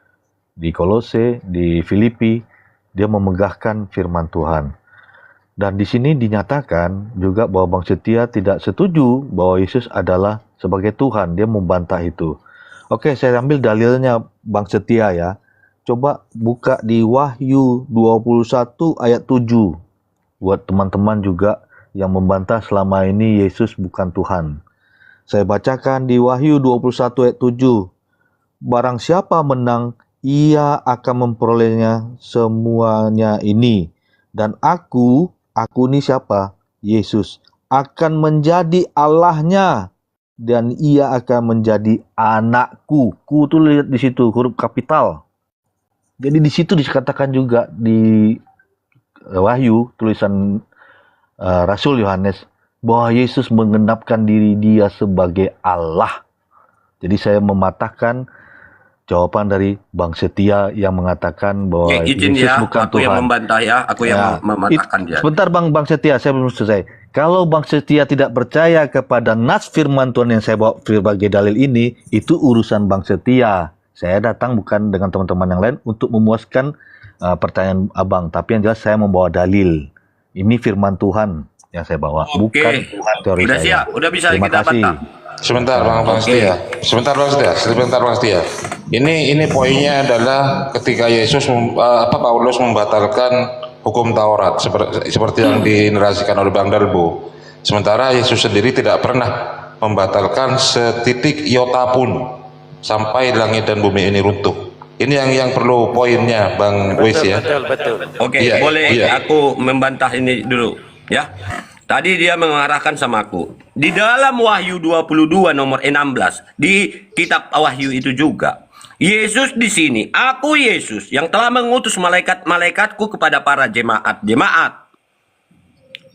Speaker 2: di Kolose, di Filipi, dia memegahkan firman Tuhan. Dan di sini dinyatakan juga bahwa Bang Setia tidak setuju bahwa Yesus adalah sebagai Tuhan, dia membantah itu. Oke, saya ambil dalilnya Bang Setia ya. Coba buka di Wahyu 21 ayat 7. Buat teman-teman juga yang membantah selama ini Yesus bukan Tuhan. Saya bacakan di Wahyu 21 ayat 7. Barang siapa menang, ia akan memperolehnya semuanya ini. Dan aku ini siapa? Yesus. Akan menjadi Allahnya. Dan ia akan menjadi anakku. Ku itu lihat di situ, huruf kapital. Jadi di situ dikatakan juga di Wahyu, tulisan Rasul Yohanes, bahwa Yesus mengenapkan diri dia sebagai Allah. Jadi saya mematahkan jawaban dari Bang Setia yang mengatakan bahwa
Speaker 4: izin
Speaker 2: Yesus
Speaker 4: ya,
Speaker 2: bukan
Speaker 4: aku
Speaker 2: Tuhan.
Speaker 4: yang membantah ya, aku yang mematahkan dia.
Speaker 2: Sebentar Bang Setia, saya belum selesai. Kalau Bang Setia tidak percaya kepada nas firman Tuhan yang saya bawa sebagai dalil ini, itu urusan Bang Setia. Saya datang bukan dengan teman-teman yang lain untuk memuaskan pertanyaan Abang, tapi yang jelas saya membawa dalil. Ini firman Tuhan yang saya bawa, bukan teori
Speaker 4: Udah
Speaker 2: saya.
Speaker 4: siap, udah bisa
Speaker 2: Terima
Speaker 4: kita
Speaker 2: kasih.
Speaker 4: bantah.
Speaker 3: Sebentar Bang Setia. Sebentar Bang Setia. Ini poinnya adalah ketika Yesus Paulus membatalkan hukum Taurat seperti yang dinarasikan oleh Bang Dalbo. Sementara Yesus sendiri tidak pernah membatalkan setitik iota pun sampai langit dan bumi ini runtuh. Ini yang perlu poinnya Bang Wis ya.
Speaker 1: Betul.
Speaker 4: Oke,
Speaker 3: Iya,
Speaker 4: boleh
Speaker 3: iya.
Speaker 4: aku membantah ini dulu ya. Tadi dia mengarahkan sama aku. Di dalam Wahyu 22 nomor 16 di kitab Wahyu itu juga. Yesus di sini, aku Yesus yang telah mengutus malaikat-malaikatku kepada para jemaat-jemaat.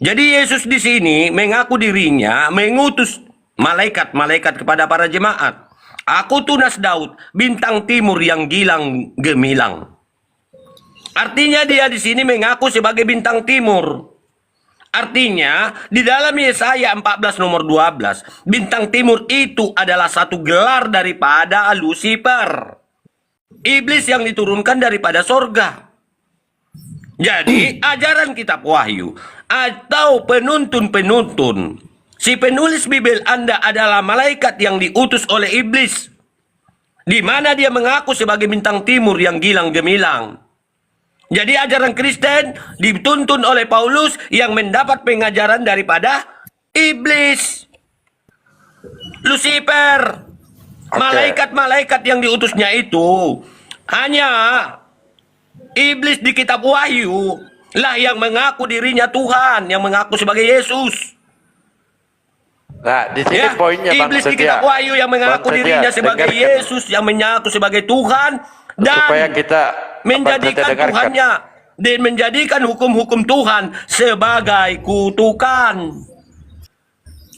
Speaker 4: Jadi Yesus di sini mengaku dirinya mengutus malaikat-malaikat kepada para jemaat. Aku tunas Daud, bintang timur yang gilang gemilang. Artinya dia di sini mengaku sebagai bintang timur. Artinya di dalam Yesaya 14 nomor 12, bintang timur itu adalah satu gelar daripada Lucifer. Iblis yang diturunkan daripada sorga. Jadi ajaran kitab Wahyu atau penuntun-penuntun, si penulis Bible Anda adalah malaikat yang diutus oleh iblis, di mana dia mengaku sebagai bintang timur yang gilang gemilang. Jadi ajaran Kristen dituntun oleh Paulus yang mendapat pengajaran daripada iblis, Lucifer. Malaikat-malaikat yang diutusnya itu hanya iblis di kitab Wahyu lah yang mengaku dirinya Tuhan, yang mengaku sebagai Yesus.
Speaker 1: Nah, di sini
Speaker 4: Ya,
Speaker 1: poinnya Bang
Speaker 4: iblis di
Speaker 1: Setia.
Speaker 4: kitab Wahyu yang mengaku
Speaker 1: Bang Setia,
Speaker 4: dirinya sebagai
Speaker 1: dengarkan.
Speaker 4: Yesus, yang mengaku sebagai Tuhan, dan
Speaker 1: Supaya kita
Speaker 4: menjadikan
Speaker 1: Bang Setia dengarkan.
Speaker 4: Tuhannya dan menjadikan hukum-hukum Tuhan sebagai kutukan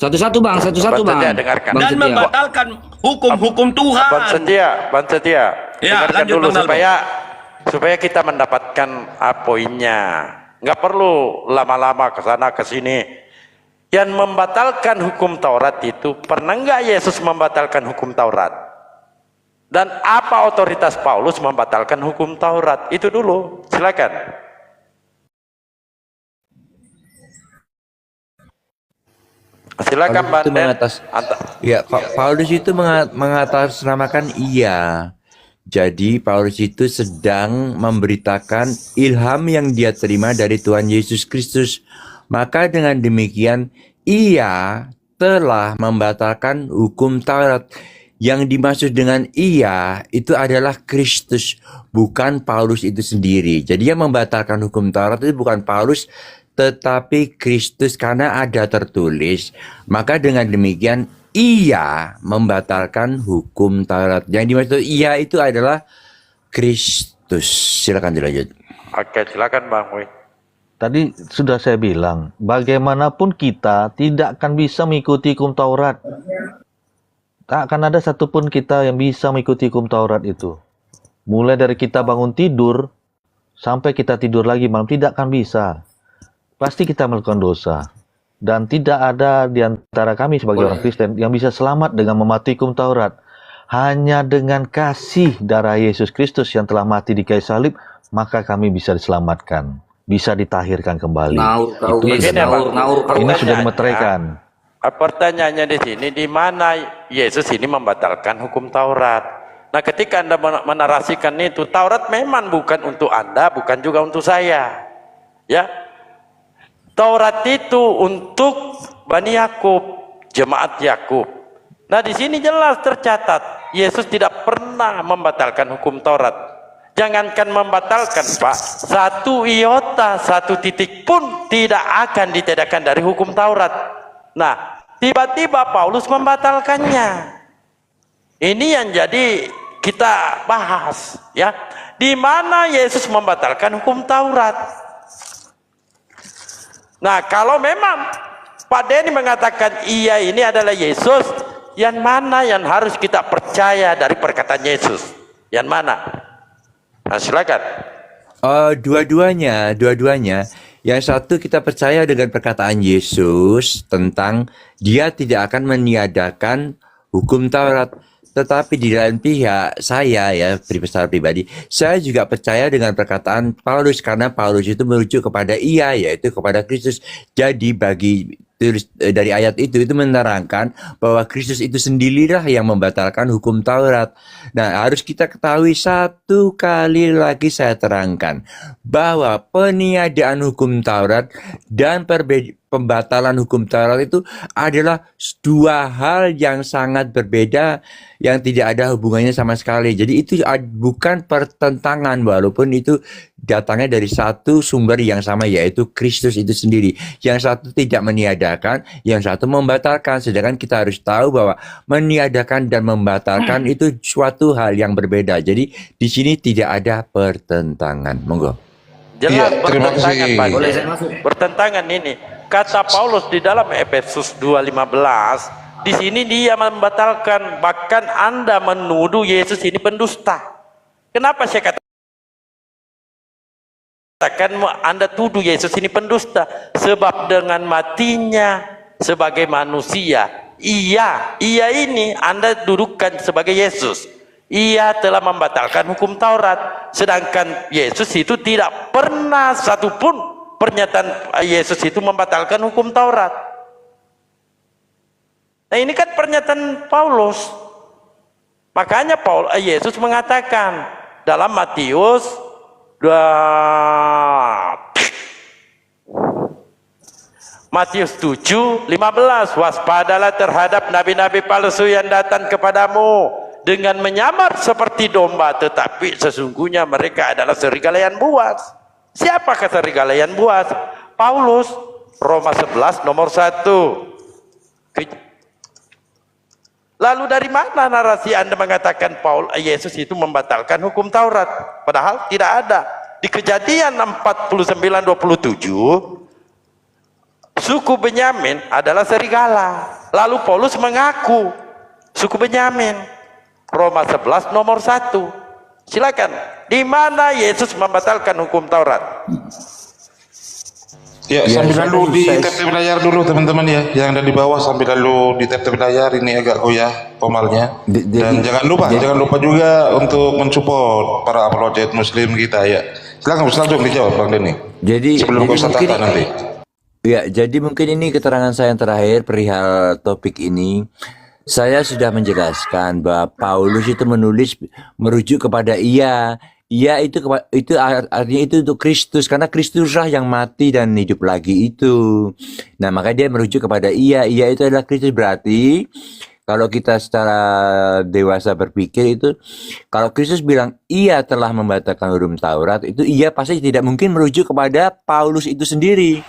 Speaker 5: Satu-satu bang, satu-satu
Speaker 1: Bang Setia,
Speaker 5: bang.
Speaker 1: dengarkan.
Speaker 5: Bang
Speaker 4: dan
Speaker 5: Setia.
Speaker 4: membatalkan hukum-hukum Tuhan.
Speaker 1: Bang Setia,
Speaker 4: Ya,
Speaker 1: dengarkan
Speaker 4: lanjut,
Speaker 1: dulu
Speaker 4: Bang Dalbo.
Speaker 1: supaya kita mendapatkan poinnya. Nggak perlu lama-lama ke sana ke sini. Yang membatalkan hukum Taurat itu, pernah nggak Yesus membatalkan hukum Taurat? Dan apa otoritas Paulus membatalkan hukum Taurat? Itu dulu, silakan. Silakan
Speaker 6: Paulus itu
Speaker 1: Banden.
Speaker 6: Ya, Paulus itu mengatasnamakan iya. Jadi Paulus itu sedang memberitakan ilham yang dia terima dari Tuhan Yesus Kristus. Maka dengan demikian ia telah membatalkan hukum Taurat. Yang dimaksud dengan ia itu adalah Kristus, bukan Paulus itu sendiri. Jadi yang membatalkan hukum Taurat itu bukan Paulus, tetapi Kristus, karena ada tertulis. Maka dengan demikian ia membatalkan hukum Taurat. Yang dimaksud ia itu adalah Kristus. Silakan dilanjut.
Speaker 1: Oke, silakan Bang Wi.
Speaker 2: Tadi sudah saya bilang, bagaimanapun kita tidak akan bisa mengikuti hukum Taurat. Tak akan ada satupun kita yang bisa mengikuti hukum Taurat itu. Mulai dari kita bangun tidur, sampai kita tidur lagi malam, tidak akan bisa. Pasti kita melakukan dosa. Dan tidak ada di antara kami sebagai orang Kristen yang bisa selamat dengan mematuhi hukum Taurat. Hanya dengan kasih darah Yesus Kristus yang telah mati di kayu salib, maka kami bisa diselamatkan. Bisa ditahirkan kembali.
Speaker 5: Naur kau
Speaker 2: Itu
Speaker 5: guys,
Speaker 1: begini, Bang.
Speaker 5: naur.
Speaker 2: ini sudah dimeteraikan.
Speaker 1: Pertanyaannya di sini, di mana Yesus ini membatalkan hukum Taurat? Nah, ketika Anda menarasikan itu, Taurat memang bukan untuk Anda, bukan juga untuk saya. Ya, Taurat itu untuk Bani Yakub, jemaat Yakub. Nah, di sini jelas tercatat, Yesus tidak pernah membatalkan hukum Taurat. Jangankan membatalkan, Pak, satu iota, satu titik pun tidak akan ditiadakan dari hukum Taurat. Nah, tiba-tiba Paulus membatalkannya. Ini yang jadi kita bahas, ya. Di mana Yesus membatalkan hukum Taurat? Nah, kalau memang Pak Denny mengatakan iya ini adalah Yesus, yang mana yang harus kita percaya dari perkataan Yesus? Yang mana? Nah, silakan.
Speaker 6: Dua-duanya. Yang satu kita percaya dengan perkataan Yesus tentang dia tidak akan meniadakan hukum Taurat. Tetapi di lain pihak saya ya secara pribadi, saya juga percaya dengan perkataan Paulus karena Paulus itu merujuk kepada ia, yaitu kepada Kristus. Jadi bagi dari ayat itu menerangkan bahwa Kristus itu sendirilah yang membatalkan hukum Taurat. Nah, harus kita ketahui satu kali lagi saya terangkan bahwa peniadaan hukum Taurat dan pembatalan hukum Taurat itu adalah dua hal yang sangat berbeda yang tidak ada hubungannya sama sekali. Jadi itu bukan pertentangan walaupun itu datangnya dari satu sumber yang sama yaitu Kristus itu sendiri. Yang satu tidak meniadakan, yang satu membatalkan. Sedangkan kita harus tahu bahwa meniadakan dan membatalkan itu suatu hal yang berbeda. Jadi di sini tidak ada pertentangan. Monggo.
Speaker 1: Jelas
Speaker 3: Iya, terima
Speaker 1: bertentangan,
Speaker 3: kasih.
Speaker 1: Pak.
Speaker 5: Boleh saya masuk?
Speaker 1: Bertentangan ini. Kata Paulus di dalam Efesus 2:15, di sini dia membatalkan, bahkan Anda menuduh Yesus ini pendusta. Kenapa saya katakan Anda tuduh Yesus ini pendusta? Sebab dengan matinya sebagai manusia, ia ini Anda dudukkan sebagai Yesus. Ia telah membatalkan hukum Taurat, sedangkan Yesus itu tidak pernah satupun pernyataan Yesus itu membatalkan hukum Taurat. Nah, ini kan pernyataan Paulus. Makanya Yesus mengatakan dalam Matius 7:15, waspadalah terhadap nabi-nabi palsu yang datang kepadamu dengan menyamar seperti domba, tetapi sesungguhnya mereka adalah serigala yang buas. Siapakah serigala yang buas? Paulus, Roma 11 nomor 1. Lalu dari mana narasi Anda mengatakan Yesus itu membatalkan hukum Taurat? Padahal tidak ada. Di Kejadian 49:27, suku Benyamin adalah serigala. Lalu Paulus mengaku suku Benyamin. Roma 11 nomor 1. Silakan. Di mana Yesus membatalkan hukum Taurat?
Speaker 3: Ya, sambil lalu di tap-tap layar dulu teman-teman ya, yang ada di bawah sambil lalu di tap-tap layar, ini agak goyah pomalnya. Dan jangan lupa juga untuk mensupport para apologet Muslim kita ya. Silakan langsung dijawab Bang Denny.
Speaker 6: Jadi
Speaker 3: sebelum kau kata nanti.
Speaker 6: Ya, jadi mungkin ini keterangan saya yang terakhir perihal topik ini. Saya sudah menjelaskan bahwa Paulus itu menulis merujuk kepada Ia itu artinya itu untuk Kristus, karena Kristuslah yang mati dan hidup lagi itu. Nah, maka dia merujuk kepada Ia itu adalah Kristus. Berarti kalau kita secara dewasa berpikir itu, kalau Kristus bilang Ia telah membatalkan hukum Taurat, itu Ia pasti tidak mungkin merujuk kepada Paulus itu sendiri,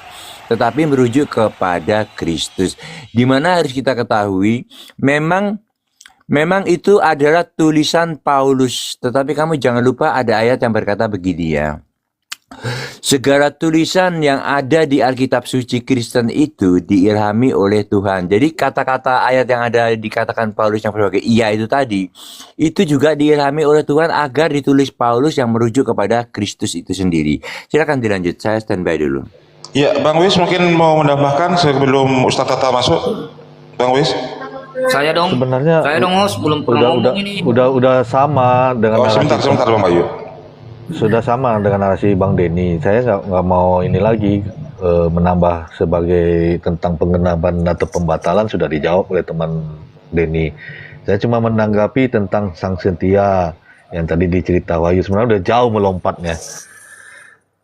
Speaker 6: tetapi merujuk kepada Kristus. Di mana harus kita ketahui, memang itu adalah tulisan Paulus, tetapi kamu jangan lupa ada ayat yang berkata begini ya. Segala tulisan yang ada di Alkitab suci Kristen itu diilhami oleh Tuhan. Jadi kata-kata ayat yang ada dikatakan Paulus yang sebagai Ia itu tadi, itu juga diilhami oleh Tuhan agar ditulis Paulus yang merujuk kepada Kristus itu sendiri. Silakan dilanjut, saya standby dulu.
Speaker 3: Ya, Bang Wis mungkin mau menambahkan sebelum Ustaz Tata masuk. Bang Wis.
Speaker 5: Saya dong.
Speaker 2: Sebenarnya
Speaker 5: belum pernah ngomong ini.
Speaker 2: Udah sama dengan
Speaker 3: sebentar Bang Bayu.
Speaker 2: Sudah sama dengan narasi Bang Denny. Saya nggak mau ini lagi menambah sebagai tentang pengenapan atau pembatalan sudah dijawab oleh teman Denny. Saya cuma menanggapi tentang sang setia yang tadi dicerita Wahyu, sebenarnya udah jauh melompatnya.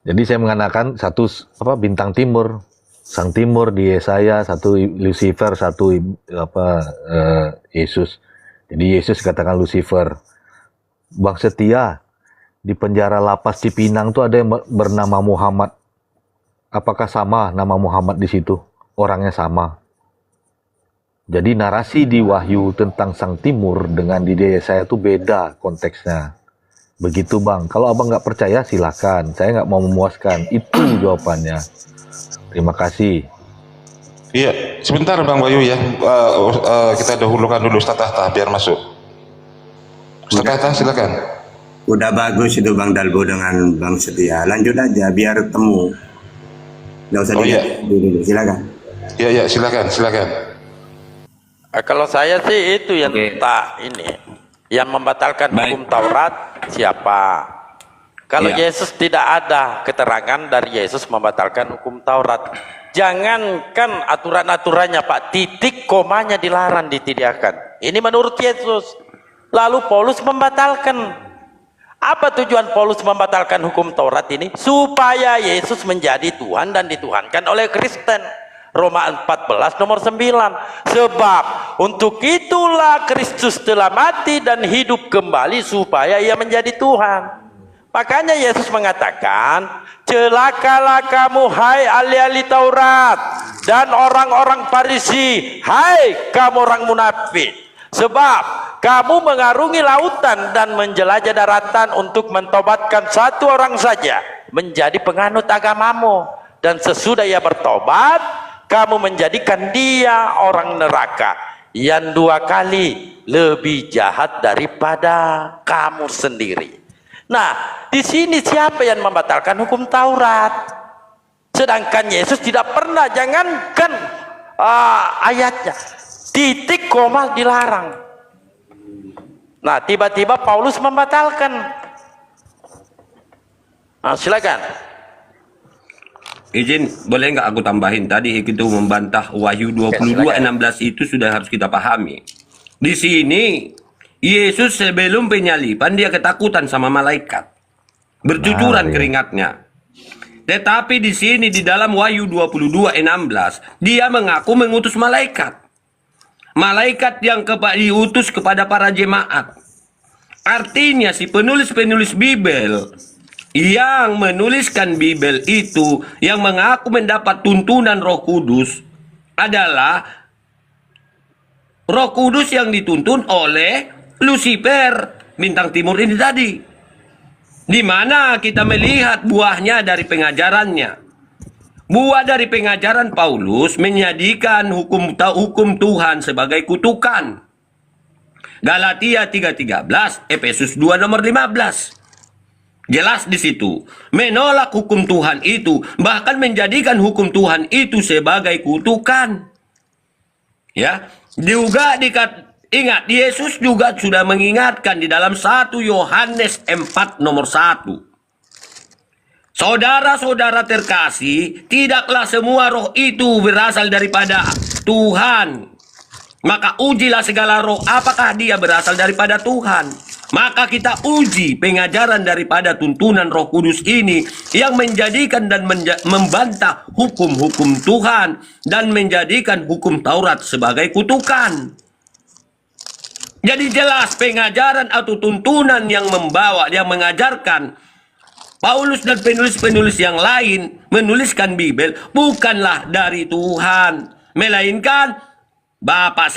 Speaker 2: Jadi saya mengatakan satu bintang timur, sang timur di Yesaya, satu Lucifer, satu Yesus. Jadi Yesus katakan Lucifer. Bang setia di penjara lapas Cipinang tuh ada yang bernama Muhammad. Apakah sama nama Muhammad di situ? Orangnya sama. Jadi narasi di Wahyu tentang sang timur dengan di Yesaya itu beda konteksnya. Begitu Bang. Kalau Abang nggak percaya silakan. Saya nggak mau memuaskan. Itu jawabannya. Terima kasih.
Speaker 3: Iya, sebentar Bang Bayu ya. Kita dahulukan dulu Ustaz Tahta biar masuk. Ustaz Tahta silakan.
Speaker 8: Udah bagus itu Bang Dalbo dengan Bang Setia. Lanjut aja biar temu. Nggak usah dulu. Silakan.
Speaker 3: Iya, silakan.
Speaker 1: Kalau saya sih itu yang tak ini. Yang membatalkan hukum Taurat siapa? Kalau Yesus tidak ada keterangan dari Yesus membatalkan hukum Taurat. Jangankan aturan-aturannya Pak, titik komanya dilarang ditiadakan. Ini menurut Yesus. Lalu Paulus membatalkan. Apa tujuan Paulus membatalkan hukum Taurat ini? Supaya Yesus menjadi Tuhan dan dituhankan oleh Kristen. Roma 14 nomor 9. Sebab untuk itulah Kristus telah mati dan hidup kembali supaya ia menjadi Tuhan. Makanya Yesus mengatakan, celakalah kamu hai ahli-ahli Taurat dan orang-orang Farisi, hai kamu orang munafik. Sebab kamu mengarungi lautan dan menjelajah daratan untuk mentobatkan satu orang saja menjadi penganut agamamu. Dan sesudah ia bertobat, kamu menjadikan dia orang neraka yang 2 kali lebih jahat daripada kamu sendiri. Nah, di sini siapa yang membatalkan hukum Taurat? Sedangkan Yesus tidak pernah, jangankan ayatnya, titik koma dilarang. Nah, tiba-tiba Paulus membatalkan. Nah, silakan.
Speaker 4: Izin, boleh nggak aku tambahin? Tadi itu membantah Wahyu 22:16 itu sudah harus kita pahami. Di sini Yesus sebelum penyaliban dia ketakutan sama malaikat, bercucuran keringatnya. Tetapi di sini di dalam Wahyu 22:16 dia mengaku mengutus malaikat. Malaikat yang diutus kepada para jemaat. Artinya si penulis-penulis Bible yang menuliskan Bible itu, yang mengaku mendapat tuntunan Roh Kudus, adalah Roh Kudus yang dituntun oleh Lucifer, bintang timur ini tadi. Di mana kita melihat buahnya dari pengajarannya. Buah dari pengajaran Paulus menjadikan hukum Tuhan sebagai kutukan. Galatia 3:13, Efesus 2 nomor 15. Jelas di situ. Menolak hukum Tuhan itu, bahkan menjadikan hukum Tuhan itu sebagai kutukan. Ya, juga ingat, Yesus juga sudah mengingatkan di dalam 1 Yohanes 4 nomor 1. Saudara-saudara terkasih, tidaklah semua roh itu berasal daripada Tuhan. Maka ujilah segala roh, apakah dia berasal daripada Tuhan. Maka kita uji pengajaran daripada tuntunan Roh Kudus ini yang menjadikan dan membantah hukum-hukum Tuhan dan menjadikan hukum Taurat sebagai kutukan. Jadi jelas pengajaran atau tuntunan yang mengajarkan Paulus dan penulis-penulis yang lain menuliskan Bible bukanlah dari Tuhan, melainkan bapak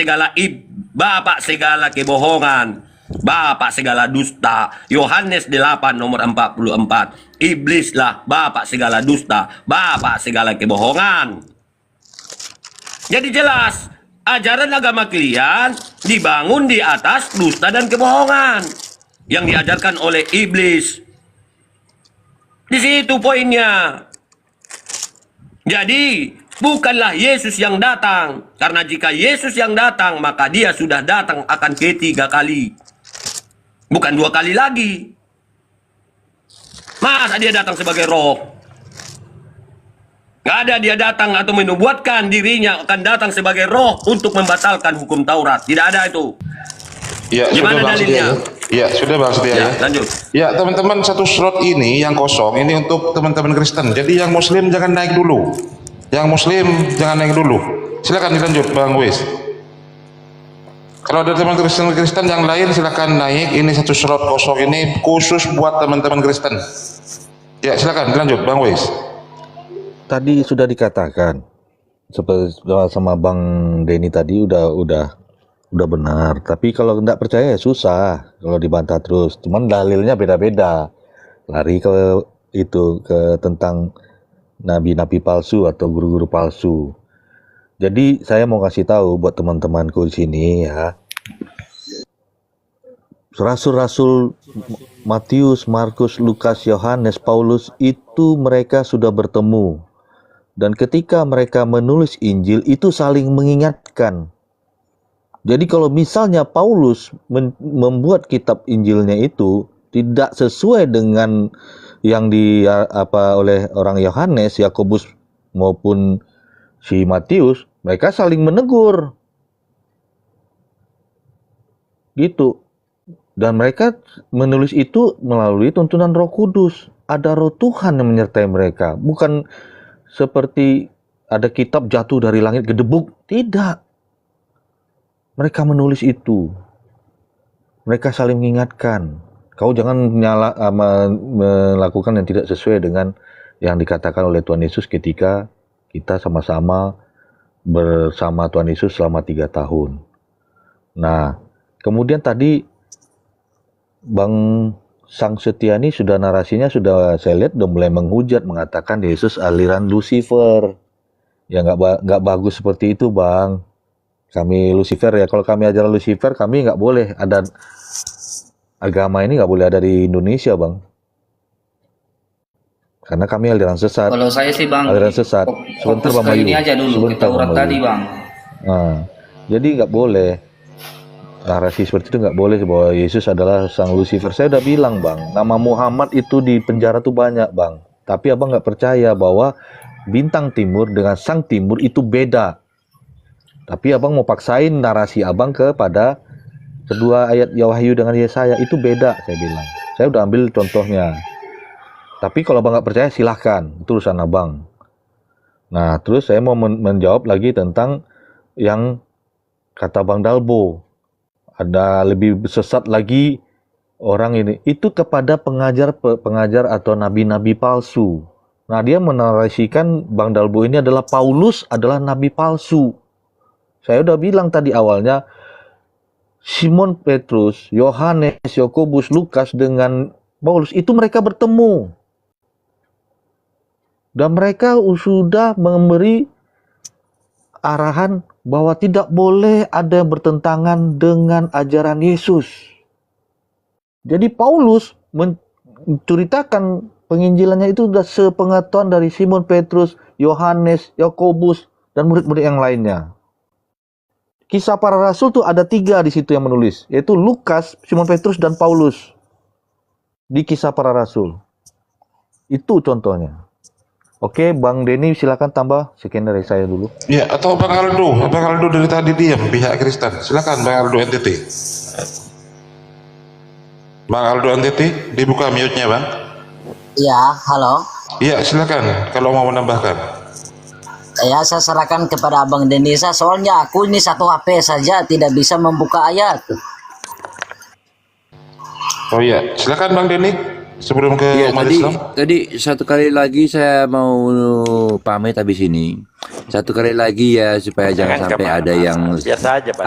Speaker 4: segala kebohongan, bapak segala dusta. Yohanes 8 nomor 44. Iblislah bapak segala dusta, bapak segala kebohongan. Jadi jelas, ajaran agama kalian dibangun di atas dusta dan kebohongan yang diajarkan oleh iblis. Di situ poinnya. Jadi bukanlah Yesus yang datang. Karena jika Yesus yang datang, maka dia sudah datang akan ketiga kali. Bukan 2 kali lagi. Masa dia datang sebagai roh? Gak ada dia datang atau menubuatkan dirinya akan datang sebagai roh untuk membatalkan hukum Taurat. Tidak ada itu.
Speaker 3: Ya,
Speaker 4: gimana
Speaker 3: sudah
Speaker 4: dalilnya?
Speaker 3: Ya, sudah Bang Setia ya.
Speaker 4: Lanjut.
Speaker 3: Ya, teman-teman, satu slot ini yang kosong ini untuk teman-teman Kristen. Jadi yang Muslim jangan naik dulu. Yang Muslim jangan naik dulu. Silakan dilanjut, Bang Wis. Kalau ada teman Kristen yang lain silakan naik. Ini satu slot kosong ini khusus buat teman-teman Kristen. Ya, silakan dilanjut, Bang Wis.
Speaker 2: Tadi sudah dikatakan seperti sama Bang Denny tadi udah benar. Tapi kalau tidak percaya ya susah kalau dibantah terus. Cuman dalilnya beda-beda. Lari ke tentang nabi-nabi palsu atau guru-guru palsu. Jadi saya mau kasih tahu buat teman-temanku di sini ya. Rasul-rasul Matius, Markus, Lukas, Yohanes, Paulus itu mereka sudah bertemu. Dan ketika mereka menulis Injil itu saling mengingatkan. Jadi kalau misalnya Paulus membuat kitab Injilnya itu tidak sesuai dengan yang oleh orang Yohanes, Yakobus maupun si Matius, mereka saling menegur. Gitu. Dan mereka menulis itu melalui tuntunan Roh Kudus. Ada Roh Tuhan yang menyertai mereka, bukan seperti ada kitab jatuh dari langit gedebuk. Tidak. Mereka menulis itu. Mereka saling mengingatkan. Kau jangan melakukan yang tidak sesuai dengan yang dikatakan oleh Tuhan Yesus ketika kita sama-sama bersama Tuhan Yesus selama 3 tahun. Nah, kemudian tadi Bang Sang Setiani sudah narasinya sudah saya lihat udah mulai menghujat, mengatakan Yesus aliran Lucifer. Ya nggak bagus seperti itu, Bang. Kami Lucifer ya, kalau kami ajaran Lucifer, kami nggak boleh ada agama ini, nggak boleh ada di Indonesia, Bang. Karena kami aliran sesat.
Speaker 9: Kalau saya sih, Bang,
Speaker 2: aliran sesat. Sebentar, Bang Bayu.
Speaker 9: Ini aja dulu, kita urat tadi, Bang.
Speaker 2: Nah, jadi nggak boleh. Narasi seperti itu nggak boleh bahwa Yesus adalah sang Lucifer. Saya udah bilang, Bang, nama Muhammad itu di penjara tuh banyak, Bang. Tapi Abang nggak percaya bahwa bintang timur dengan sang timur itu beda. Tapi Abang mau paksain narasi Abang kepada kedua ayat Wahyu dengan Yesaya, itu beda, saya bilang. Saya udah ambil contohnya. Tapi kalau Abang nggak percaya silahkan, itu urusan Abang. Nah, terus saya mau menjawab lagi tentang yang kata Bang Dalbo. Ada lebih sesat lagi orang ini itu kepada pengajar atau nabi-nabi palsu. Nah, dia menarasikan Bang Dalbo ini adalah Paulus adalah nabi palsu. Saya udah bilang tadi awalnya, Simon Petrus, Yohanes, Yakobus, Lukas dengan Paulus itu mereka bertemu. Dan mereka sudah memberi arahan bahwa tidak boleh ada yang bertentangan dengan ajaran Yesus. Jadi Paulus menceritakan penginjilannya itu sudah sepengetahuan dari Simon Petrus, Yohanes, Yakobus, dan murid-murid yang lainnya. Kisah para Rasul tuh ada 3 di situ yang menulis, yaitu Lukas, Simon Petrus, dan Paulus di Kisah para Rasul. Itu contohnya. Oke, Bang Denny silakan tambah. Sekian dari saya dulu.
Speaker 3: Ya, atau Bang Aldo dari tadi diam pihak Kristen. Silakan Bang Aldo NTT. Bang Aldo NTT, dibuka mute-nya Bang.
Speaker 5: Ya, halo.
Speaker 3: Iya, silakan kalau mau menambahkan.
Speaker 5: Ya, saya serahkan kepada Abang Denisa, soalnya aku ini satu HP saja tidak bisa membuka ayat.
Speaker 3: Oh iya, silakan Bang Denny. Sebelum ke
Speaker 6: Ya,
Speaker 3: umat Islam.
Speaker 6: tadi satu kali lagi saya mau pamit habis ini. Satu kali lagi ya supaya jangan sampai ada yang
Speaker 1: biasa aja, Pak.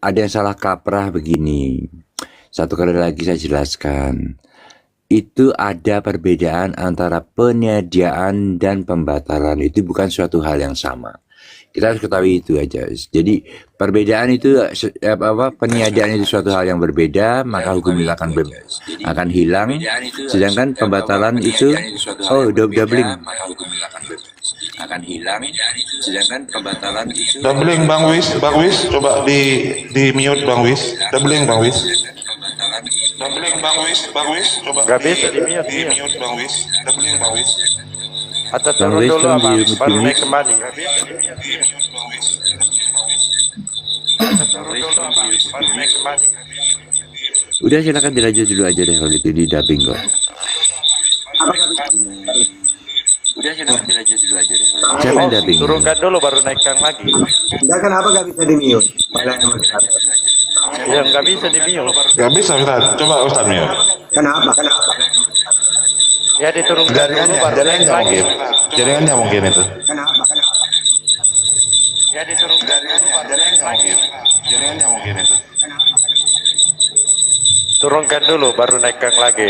Speaker 6: ada yang salah kaprah begini. Satu kali lagi saya jelaskan. Itu ada perbedaan antara peniadaan dan pembatalan. Itu bukan suatu hal yang sama. Kita harus ketahui itu aja. Jadi perbedaan itu peniadaan itu suatu hal yang berbeda, maka hukum itu akan hilang. Sedangkan pembatalan itu doubling akan hilang. Sedangkan pembatalan itu
Speaker 3: Doubling Bang Wis, coba di mute Bang Wis. Doubling Bang Wis. Doubling Bang Wis, coba
Speaker 1: Gak bisa di mute,
Speaker 3: di mute Bang Wis. Doubling Bang Wis.
Speaker 1: Atau turun dulu Abang, baru naik kembali.
Speaker 6: Udah silakan dilanjut dulu aja deh kalau itu di dubbing kok. Udah silakan dilanjut dulu aja deh. Siapa yang dubbing?
Speaker 1: Turunkan dulu baru naikkan lagi.
Speaker 7: Enggak, kenapa gak bisa di mute?
Speaker 1: Ya nggak bisa di mute.
Speaker 3: Gak bisa Ustaz. Coba Ustaz mute.
Speaker 7: Kenapa?
Speaker 1: Ya diturunkan dulu baru naik lagi.
Speaker 3: Jaringannya mungkin itu.
Speaker 7: Kenapa?
Speaker 1: Ya diturunkan dulu baru naik lagi.
Speaker 3: Jaringannya mungkin itu.
Speaker 1: Turunkan dulu baru naikkan lagi.